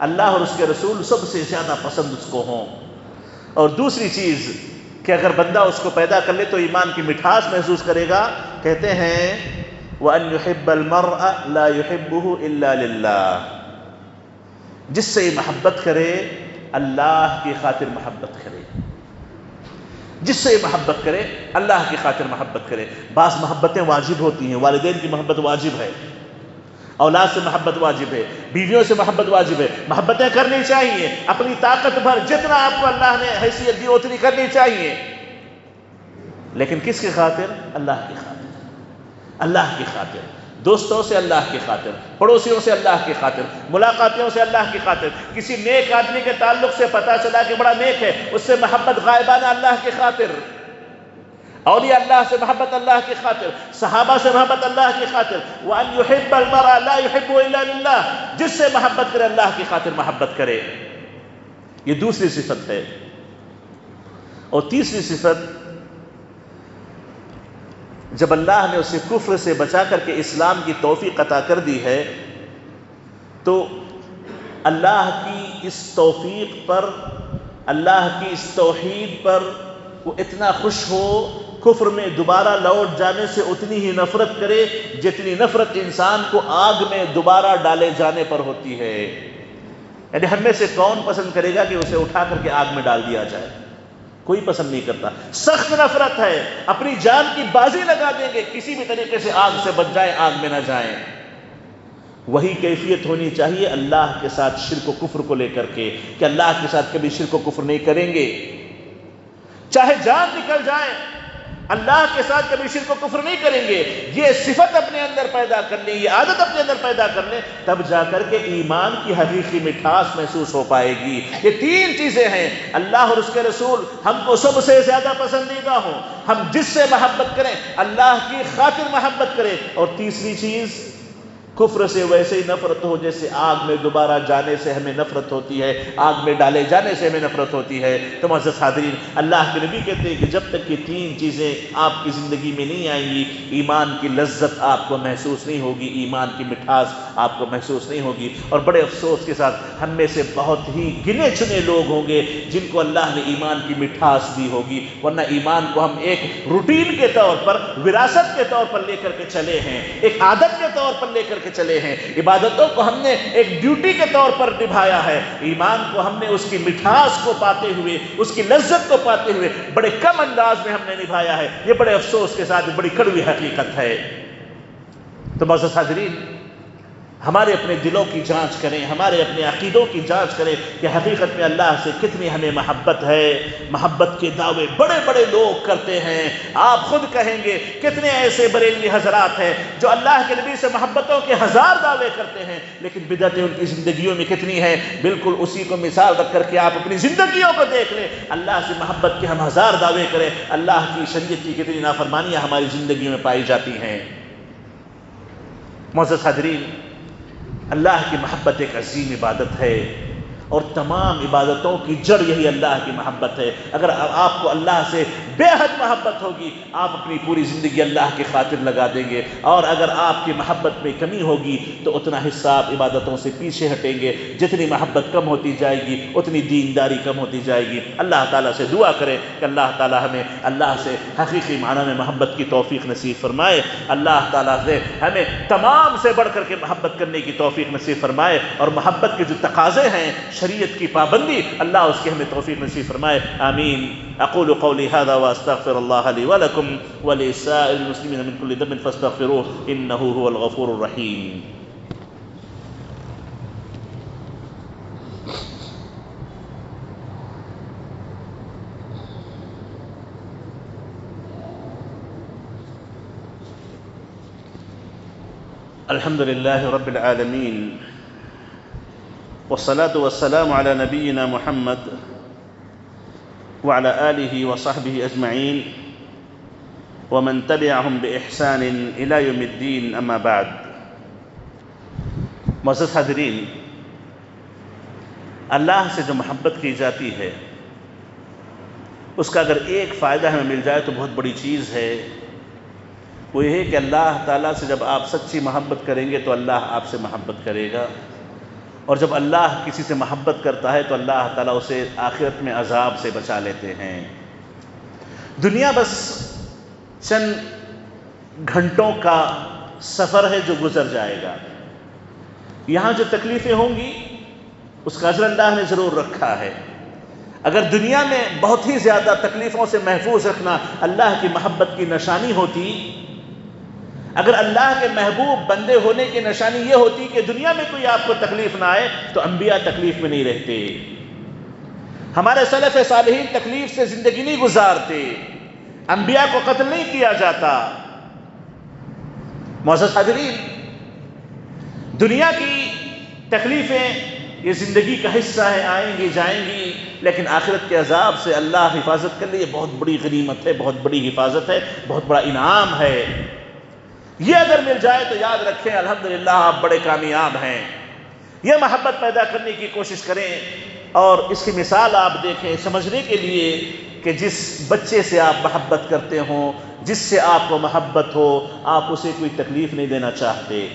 اللہ اور اس کے رسول سب سے زیادہ پسند اس کو ہوں، اور دوسری چیز کہ اگر بندہ اس کو پیدا کر لے تو ایمان کی مٹھاس محسوس کرے گا۔ کہتے ہیں وَأَن يُحِبَّ الْمَرْءَ لَا يُحِبُّهُ إِلَّا لِلَّهِ، جس سے محبت کرے اللہ کی خاطر محبت کرے، جس سے محبت کرے اللہ کی خاطر محبت کرے۔ بعض محبتیں واجب ہوتی ہیں، والدین کی محبت واجب ہے، اولاد سے محبت واجب ہے، بیویوں سے محبت واجب ہے، محبتیں کرنی چاہیے، اپنی طاقت بھر جتنا آپ کو اللہ نے حیثیت دی اتنی کرنی چاہیے، لیکن کس کی خاطر؟ اللہ کی خاطر، اللہ کی خاطر، دوستوں سے اللہ کی خاطر، پڑوسیوں سے اللہ کی خاطر، ملاقاتیوں سے اللہ کی خاطر۔ کسی نیک آدمی کے تعلق سے پتہ چلا کہ بڑا نیک ہے، اس سے محبت غائبانہ اللہ کی خاطر، اولیاء اللہ سے محبت اللہ کی خاطر، صحابہ سے محبت اللہ کی خاطر۔ وَأَن يُحِبَّ الْمَرْءَ لَا يُحِبُّهُ إِلَّا لِلَّهِ، جس سے محبت کرے اللہ کی خاطر محبت کرے، یہ دوسری صفت ہے۔ اور تیسری صفت، جب اللہ نے اسے کفر سے بچا کر کے اسلام کی توفیق عطا کر دی ہے تو اللہ کی اس توفیق پر، اللہ کی اس توحید پر وہ اتنا خوش ہو، کفر میں دوبارہ لوٹ جانے سے اتنی ہی نفرت کرے جتنی نفرت انسان کو آگ میں دوبارہ ڈالے جانے پر ہوتی ہے۔ یعنی ہم میں سے کون پسند کرے گا کہ اسے اٹھا کر کے آگ میں ڈال دیا جائے؟ کوئی پسند نہیں کرتا، سخت نفرت ہے، اپنی جان کی بازی لگا دیں گے کسی بھی طریقے سے آگ سے بچ جائیں، آگ میں نہ جائیں۔ وہی کیفیت ہونی چاہیے اللہ کے ساتھ شرک و کفر کو لے کر کے، کہ اللہ کے ساتھ کبھی شرک و کفر نہیں کریں گے، چاہے جان نکل جائے اللہ کے ساتھ کبھی شرک و کفر نہیں کریں گے۔ یہ صفت اپنے اندر پیدا کر لیں، یہ عادت اپنے اندر پیدا کر لیں، تب جا کر کے ایمان کی حقیقی مٹھاس محسوس ہو پائے گی۔ یہ تین چیزیں ہیں، اللہ اور اس کے رسول ہم کو سب سے زیادہ پسندیدہ ہوں، ہم جس سے محبت کریں اللہ کی خاطر محبت کریں، اور تیسری چیز کفر سے ویسے ہی نفرت ہو جیسے آگ میں دوبارہ جانے سے ہمیں نفرت ہوتی ہے، آگ میں ڈالے جانے سے ہمیں نفرت ہوتی ہے۔ تو معزز حاضرین، اللہ کے نبی کہتے ہیں کہ جب تک یہ تین چیزیں آپ کی زندگی میں نہیں آئیں گی، ایمان کی لذت آپ کو محسوس نہیں ہوگی، ایمان کی مٹھاس آپ کو محسوس نہیں ہوگی۔ اور بڑے افسوس کے ساتھ ہم میں سے بہت ہی گنے چنے لوگ ہوں گے جن کو اللہ نے ایمان کی مٹھاس دی ہوگی، ورنہ ایمان کو ہم ایک روٹین کے طور پر، وراثت کے طور پر لے کر کے چلے ہیں، ایک عادت کے طور پر لے کر کے چلے ہیں، عبادتوں کو ہم نے ایک ڈیوٹی کے طور پر نبھایا ہے، ایمان کو ہم نے اس کی مٹھاس کو پاتے ہوئے، اس کی لذت کو پاتے ہوئے بڑے کم انداز میں ہم نے نبھایا ہے۔ یہ بڑے افسوس کے ساتھ بڑی کڑوی حقیقت ہے۔ تو معزز حاضرین، ہمارے اپنے دلوں کی جانچ کریں، ہمارے اپنے عقیدوں کی جانچ کریں کہ حقیقت میں اللہ سے کتنی ہمیں محبت ہے۔ محبت کے دعوے بڑے بڑے لوگ کرتے ہیں، آپ خود کہیں گے کتنے ایسے بریلوی حضرات ہیں جو اللہ کے نبی سے محبتوں کے ہزار دعوے کرتے ہیں، لیکن بدعتیں ان کی زندگیوں میں کتنی ہیں۔ بالکل اسی کو مثال رکھ کر کے آپ اپنی زندگیوں کو دیکھ لیں، اللہ سے محبت کے ہم ہزار دعوے کریں، اللہ کی شریعت کی کتنی نافرمانیاں ہماری زندگیوں میں پائی جاتی ہیں۔ معزز حاضرین، اللہ کی محبت ایک عظیم عبادت ہے، اور تمام عبادتوں کی جڑ یہی اللہ کی محبت ہے۔ اگر آپ کو اللہ سے بے حد محبت ہوگی، آپ اپنی پوری زندگی اللہ کی خاطر لگا دیں گے، اور اگر آپ کی محبت میں کمی ہوگی تو اتنا حصہ آپ عبادتوں سے پیچھے ہٹیں گے۔ جتنی محبت کم ہوتی جائے گی اتنی دینداری کم ہوتی جائے گی۔ اللہ تعالیٰ سے دعا کریں کہ اللہ تعالیٰ ہمیں اللہ سے حقیقی معنی میں محبت کی توفیق نصیب فرمائے، اللہ تعالیٰ سے ہمیں تمام سے بڑھ کر کے محبت کرنے کی توفیق نصیب فرمائے، اور محبت کے جو تقاضے ہیں، شریعت کی پابندی، اللہ اس کی ہمیں توفیق نصیب فرمائے، آمین۔ اقول قولی هذا واستغفر الله لي ولكم ولسائر المسلمين من كل ذنب فاستغفروه انه هو الغفور الرحيم۔ الحمد لله رب العالمين، والصلاة والسلام على نبينا محمد وعلى آله وصحبه أجمعين ومن تبعهم بإحسان إلى يوم الدين أما بعد. معزز حاضرین، اللہ سے جو محبت کی جاتی ہے اس کا اگر ایک فائدہ ہمیں مل جائے تو بہت بڑی چیز ہے. وہ یہ ہے کہ اللہ تعالیٰ سے جب آپ سچی محبت کریں گے تو اللہ آپ سے محبت کرے گا، اور جب اللہ کسی سے محبت کرتا ہے تو اللہ تعالیٰ اسے آخرت میں عذاب سے بچا لیتے ہیں. دنیا بس چند گھنٹوں کا سفر ہے جو گزر جائے گا. یہاں جو تکلیفیں ہوں گی اس کا اجر اللہ نے ضرور رکھا ہے. اگر دنیا میں بہت ہی زیادہ تکلیفوں سے محفوظ رکھنا اللہ کی محبت کی نشانی ہوتی، اگر اللہ کے محبوب بندے ہونے کی نشانی یہ ہوتی کہ دنیا میں کوئی آپ کو تکلیف نہ آئے تو انبیاء تکلیف میں نہیں رہتے، ہمارے سلف صالحین تکلیف سے زندگی نہیں گزارتے، انبیاء کو قتل نہیں کیا جاتا. معزز حاضرین، دنیا کی تکلیفیں یہ زندگی کا حصہ ہے، آئیں گی جائیں گی، لیکن آخرت کے عذاب سے اللہ حفاظت کر لے. یہ بہت بڑی غنیمت ہے، بہت بڑی حفاظت ہے، بہت بڑا انعام ہے. یہ اگر مل جائے تو یاد رکھیں الحمدللہ آپ بڑے کامیاب ہیں. یہ محبت پیدا کرنے کی کوشش کریں، اور اس کی مثال آپ دیکھیں سمجھنے کے لیے کہ جس بچے سے آپ محبت کرتے ہوں، جس سے آپ کو محبت ہو، آپ اسے کوئی تکلیف نہیں دینا چاہتے،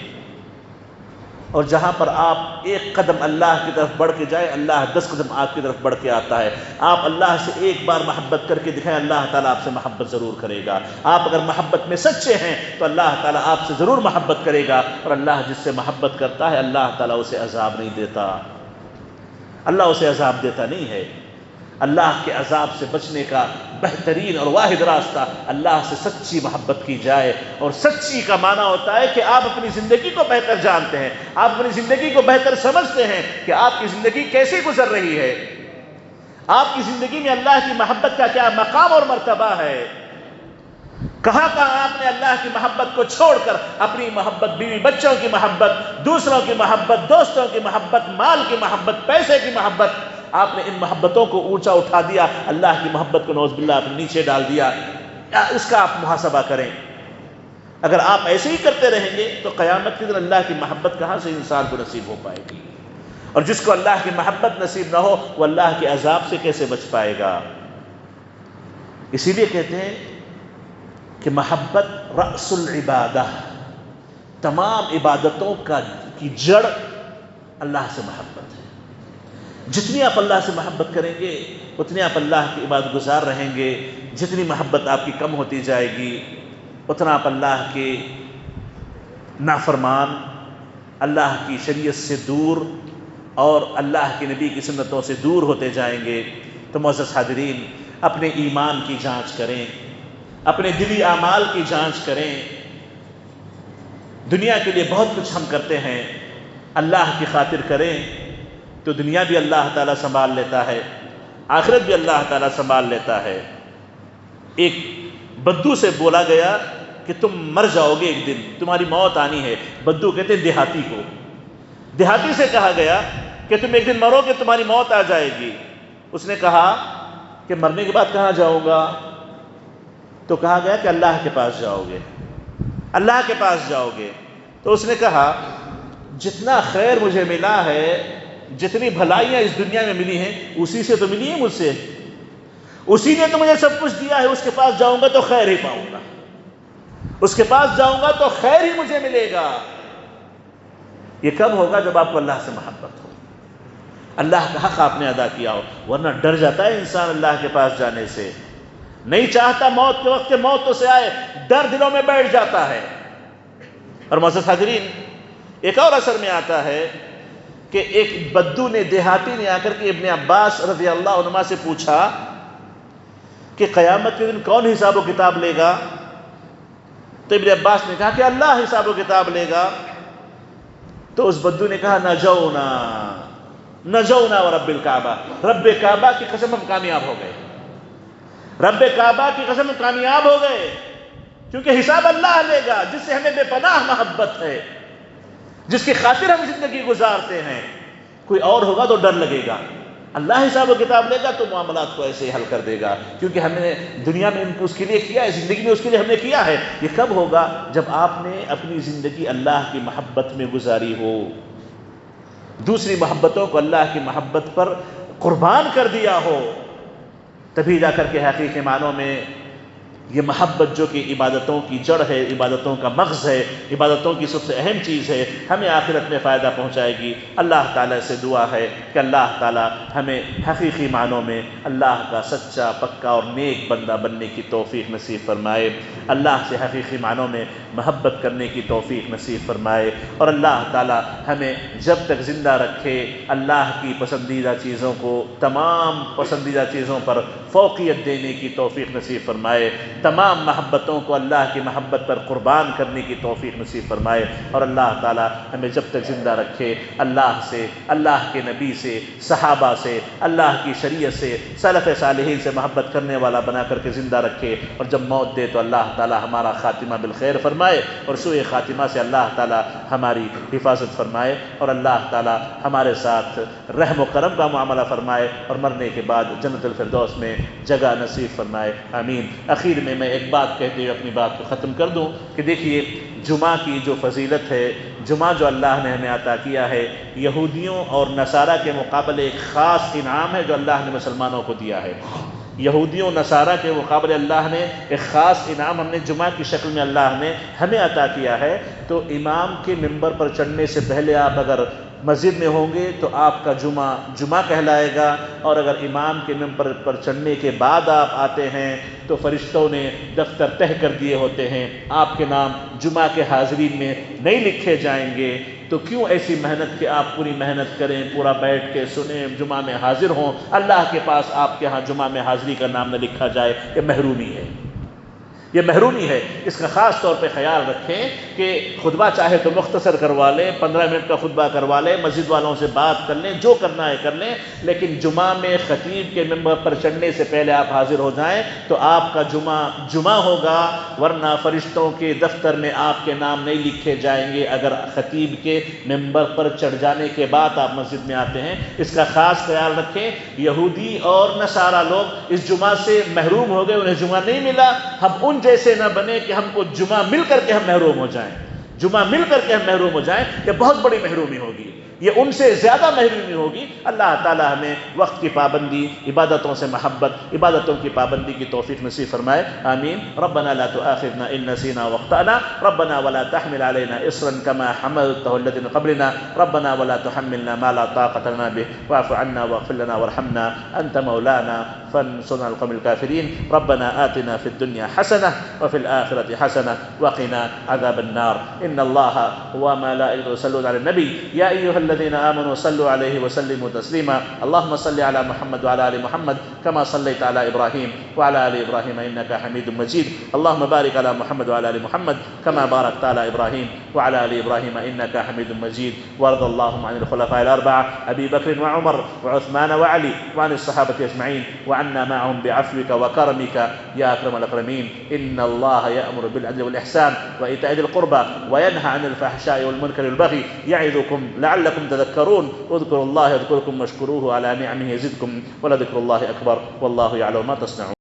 اور جہاں پر آپ ایک قدم اللہ کی طرف بڑھ کے جائے اللہ 10 قدم آپ کی طرف بڑھ کے آتا ہے. آپ اللہ سے ایک بار محبت کر کے دکھائیں، اللہ تعالیٰ آپ سے محبت ضرور کرے گا. آپ اگر محبت میں سچے ہیں تو اللہ تعالیٰ آپ سے ضرور محبت کرے گا، اور اللہ جس سے محبت کرتا ہے اللہ تعالیٰ اسے عذاب نہیں دیتا. اللہ اسے عذاب دیتا نہیں ہے. اللہ کے عذاب سے بچنے کا بہترین اور واحد راستہ اللہ سے سچی محبت کی جائے. اور سچی کا معنی ہوتا ہے کہ آپ اپنی زندگی کو بہتر جانتے ہیں، آپ اپنی زندگی کو بہتر سمجھتے ہیں کہ آپ کی زندگی کیسے گزر رہی ہے، آپ کی زندگی میں اللہ کی محبت کا کیا مقام اور مرتبہ ہے، کہاں کہاں آپ نے اللہ کی محبت کو چھوڑ کر اپنی محبت، بیوی بچوں کی محبت، دوسروں کی محبت، دوستوں کی محبت، مال کی محبت، پیسے کی محبت، آپ نے ان محبتوں کو اونچا اٹھا دیا، اللہ کی محبت کو نعوذ باللہ اپنے نیچے ڈال دیا. اس کا آپ محاسبہ کریں. اگر آپ ایسے ہی کرتے رہیں گے تو قیامت کے دن اللہ کی محبت کہاں سے انسان کو نصیب ہو پائے گی، اور جس کو اللہ کی محبت نصیب نہ ہو وہ اللہ کے عذاب سے کیسے بچ پائے گا. اسی لیے کہتے ہیں کہ محبت رأس العبادہ، تمام عبادتوں کی جڑ اللہ سے محبت ہے. جتنی آپ اللہ سے محبت کریں گے اتنے آپ اللہ کی عبادت گزار رہیں گے. جتنی محبت آپ کی کم ہوتی جائے گی اتنا آپ اللہ کے نافرمان، اللہ کی شریعت سے دور اور اللہ کے نبی کی سنتوں سے دور ہوتے جائیں گے. تو معزز حاضرین، اپنے ایمان کی جانچ کریں، اپنے دلی اعمال کی جانچ کریں. دنیا کے لیے بہت کچھ ہم کرتے ہیں، اللہ کی خاطر کریں تو دنیا بھی اللہ تعالیٰ سنبھال لیتا ہے، آخرت بھی اللہ تعالیٰ سنبھال لیتا ہے. ایک بدو سے بولا گیا کہ تم مر جاؤ گے ایک دن، تمہاری موت آنی ہے. بدو کہتے ہیں دیہاتی کو. دیہاتی سے کہا گیا کہ تم ایک دن مرو گے، تمہاری موت آ جائے گی. اس نے کہا کہ مرنے کے بعد کہاں جاؤں گا؟ تو کہا گیا کہ اللہ کے پاس جاؤ گے، اللہ کے پاس جاؤ گے. تو اس نے کہا جتنا خیر مجھے ملا ہے، جتنی بھلائیاں اس دنیا میں ملی ہیں اسی سے تو ملی ہیں مجھ سے، اسی نے تو مجھے سب کچھ دیا ہے. اس کے پاس جاؤں گا تو خیر ہی پاؤں گا، اس کے پاس جاؤں گا تو خیر ہی مجھے ملے گا. یہ کب ہوگا؟ جب آپ کو اللہ سے محبت ہو، اللہ کا حق آپ نے ادا کیا ہو. ورنہ ڈر جاتا ہے انسان اللہ کے پاس جانے سے، نہیں چاہتا موت کے وقت موت تو سے آئے، ڈر دلوں میں بیٹھ جاتا ہے. اور معزز حاضرین، ایک اور اثر میں آتا ہے کہ ایک بدو نے، دیہاتی نے آ کر کے ابن عباس رضی اللہ عنہما سے پوچھا کہ قیامت کے دن کون حساب و کتاب لے گا؟ تو ابن عباس نے کہا کہ اللہ حساب و کتاب لے گا. تو اس بدو نے کہا نجونا نجونا ورب الکعبہ، رب کعبہ کی قسم ہم کامیاب ہو گئے، رب کعبہ کی قسم ہم کامیاب ہو گئے، کیونکہ حساب اللہ لے گا جس سے ہمیں بے پناہ محبت ہے، جس کی خاطر ہم زندگی گزارتے ہیں. کوئی اور ہوگا تو ڈر لگے گا، اللہ حساب و کتاب لے گا تو معاملات کو ایسے ہی حل کر دے گا، کیونکہ ہم نے دنیا میں اس کے لیے کیا ہے، زندگی میں اس کے لیے ہم نے کیا ہے۔ یہ کب ہوگا؟ جب آپ نے اپنی زندگی اللہ کی محبت میں گزاری ہو، دوسری محبتوں کو اللہ کی محبت پر قربان کر دیا ہو، تبھی جا کر کے حقیقی معنوں میں یہ محبت جو کہ عبادتوں کی جڑ ہے، عبادتوں کا مغز ہے، عبادتوں کی سب سے اہم چیز ہے، ہمیں آخرت میں فائدہ پہنچائے گی۔ اللہ تعالیٰ سے دعا ہے کہ اللہ تعالیٰ ہمیں حقیقی معنوں میں اللہ کا سچا پکا اور نیک بندہ بننے کی توفیق نصیب فرمائے، اللہ سے حقیقی معنوں میں محبت کرنے کی توفیق نصیب فرمائے، اور اللہ تعالیٰ ہمیں جب تک زندہ رکھے اللہ کی پسندیدہ چیزوں کو تمام پسندیدہ چیزوں پر فوقیت دینے کی توفیق نصیب فرمائے، تمام محبتوں کو اللہ کی محبت پر قربان کرنے کی توفیق نصیب فرمائے، اور اللہ تعالی ہمیں جب تک زندہ رکھے اللہ سے، اللہ کے نبی سے، صحابہ سے، اللہ کی شریعت سے، سلف صالحین سے محبت کرنے والا بنا کر کے زندہ رکھے، اور جب موت دے تو اللہ تعالی ہمارا خاتمہ بالخیر فرمائے، اور سوء خاتمہ سے اللہ تعالی ہماری حفاظت فرمائے، اور اللہ تعالی ہمارے ساتھ رحم و کرم کا معاملہ فرمائے، اور مرنے کے بعد جنت الفردوس میں جگہ نصیب فرمائے، آمین۔ اخیر میں ایک بات کہتے ہوئے اپنی بات کو ختم کر دوں کہ دیکھیے، جمعہ کی جو فضیلت ہے، جمعہ جو اللہ نے ہمیں عطا کیا ہے، یہودیوں اور نصارہ کے مقابلے ایک خاص انعام ہے جو اللہ نے مسلمانوں کو دیا ہے۔ یہودیوں نصارہ کے مقابلے اللہ نے ایک خاص انعام ہم نے جمعہ کی شکل میں اللہ نے ہمیں عطا کیا ہے۔ تو امام کے ممبر پر چڑھنے سے پہلے آپ اگر مسجد میں ہوں گے تو آپ کا جمعہ کہلائے گا، اور اگر امام کے ممبر پر چڑھنے کے بعد آپ آتے ہیں تو فرشتوں نے دفتر تہہ کر دیے ہوتے ہیں، آپ کے نام جمعہ کے حاضرین میں نہیں لکھے جائیں گے۔ تو کیوں ایسی محنت کہ آپ پوری محنت کریں، پورا بیٹھ کے سنیں، جمعہ میں حاضر ہوں، اللہ کے پاس آپ کے ہاں جمعہ میں حاضری کا نام نہ لکھا جائے، یہ محرومی ہے، یہ محرومی ہے۔ اس کا خاص طور پہ خیال رکھیں کہ خطبہ چاہے تو مختصر کروا لیں، 15 منٹ کا خطبہ کروا لیں، مسجد والوں سے بات کر لیں، جو کرنا ہے کر لیں، لیکن جمعہ میں خطیب کے ممبر پر چڑھنے سے پہلے آپ حاضر ہو جائیں تو آپ کا جمعہ ہوگا، ورنہ فرشتوں کے دفتر میں آپ کے نام نہیں لکھے جائیں گے اگر خطیب کے ممبر پر چڑھ جانے کے بعد آپ مسجد میں آتے ہیں۔ اس کا خاص خیال رکھیں۔ یہودی اور نصارہ لوگ اس جمعہ سے محروم ہو گئے، انہیں جمعہ نہیں ملا، ہم ان جیسے نہ بنے کہ ہم کو جمعہ مل کر کے ہم محروم ہو جائیں، جمعہ مل کر کے ہم محروم ہو جائیں، یہ بہت بڑی محرومی ہوگی، یہ ان سے زیادہ محرومی ہوگی۔ اللہ تعالی ہمیں وقت کی پابندی، عبادتوں سے محبت، عبادتوں کی پابندی کی توفیق نصیب فرمائے، آمین۔ ربنا لا تؤاخذنا ان نسينا واخطأنا ربنا ولا تحمل علينا اصرا كما حملته الذين قبلنا ربنا ولا تحملنا ما لا طاقة لنا به واعف عنا واغفر لنا وارحمنا انت مولانا فانصرنا على القوم الكافرين ربنا آتنا في الدنيا حسنة وفي الآخرة حسنة وقنا عذاب النار إن الله وملائكته يصلون على النبي يا أيها الذين آمنوا صلوا عليه وسلموا تسليما اللهم صل على محمد وعلى آل محمد كما صليت على إبراهيم وعلى آل إبراهيم إنك حميد مجيد اللهم بارك على محمد وعلى آل محمد كما باركت على إبراهيم وعلى آل إبراهيم إنك حميد مجيد وارض اللهم عن الخلفاء الأربعة أبي بكر وعمر وعثمان وعلي وعن الصحابة أجمعين وعنا معهم بعفوك وكرمك يا أكرم الأكرمين إن الله يأمر بالعدل والإحسان وإيتاء ذي القربى وينهى عن الفحشاء والمنكر والبغي يعظكم لعلكم تذكرون اذكروا الله يذكركم واشكروه على نعمه يزدكم ولذكر الله أكبر والله يعلم ما تصنعون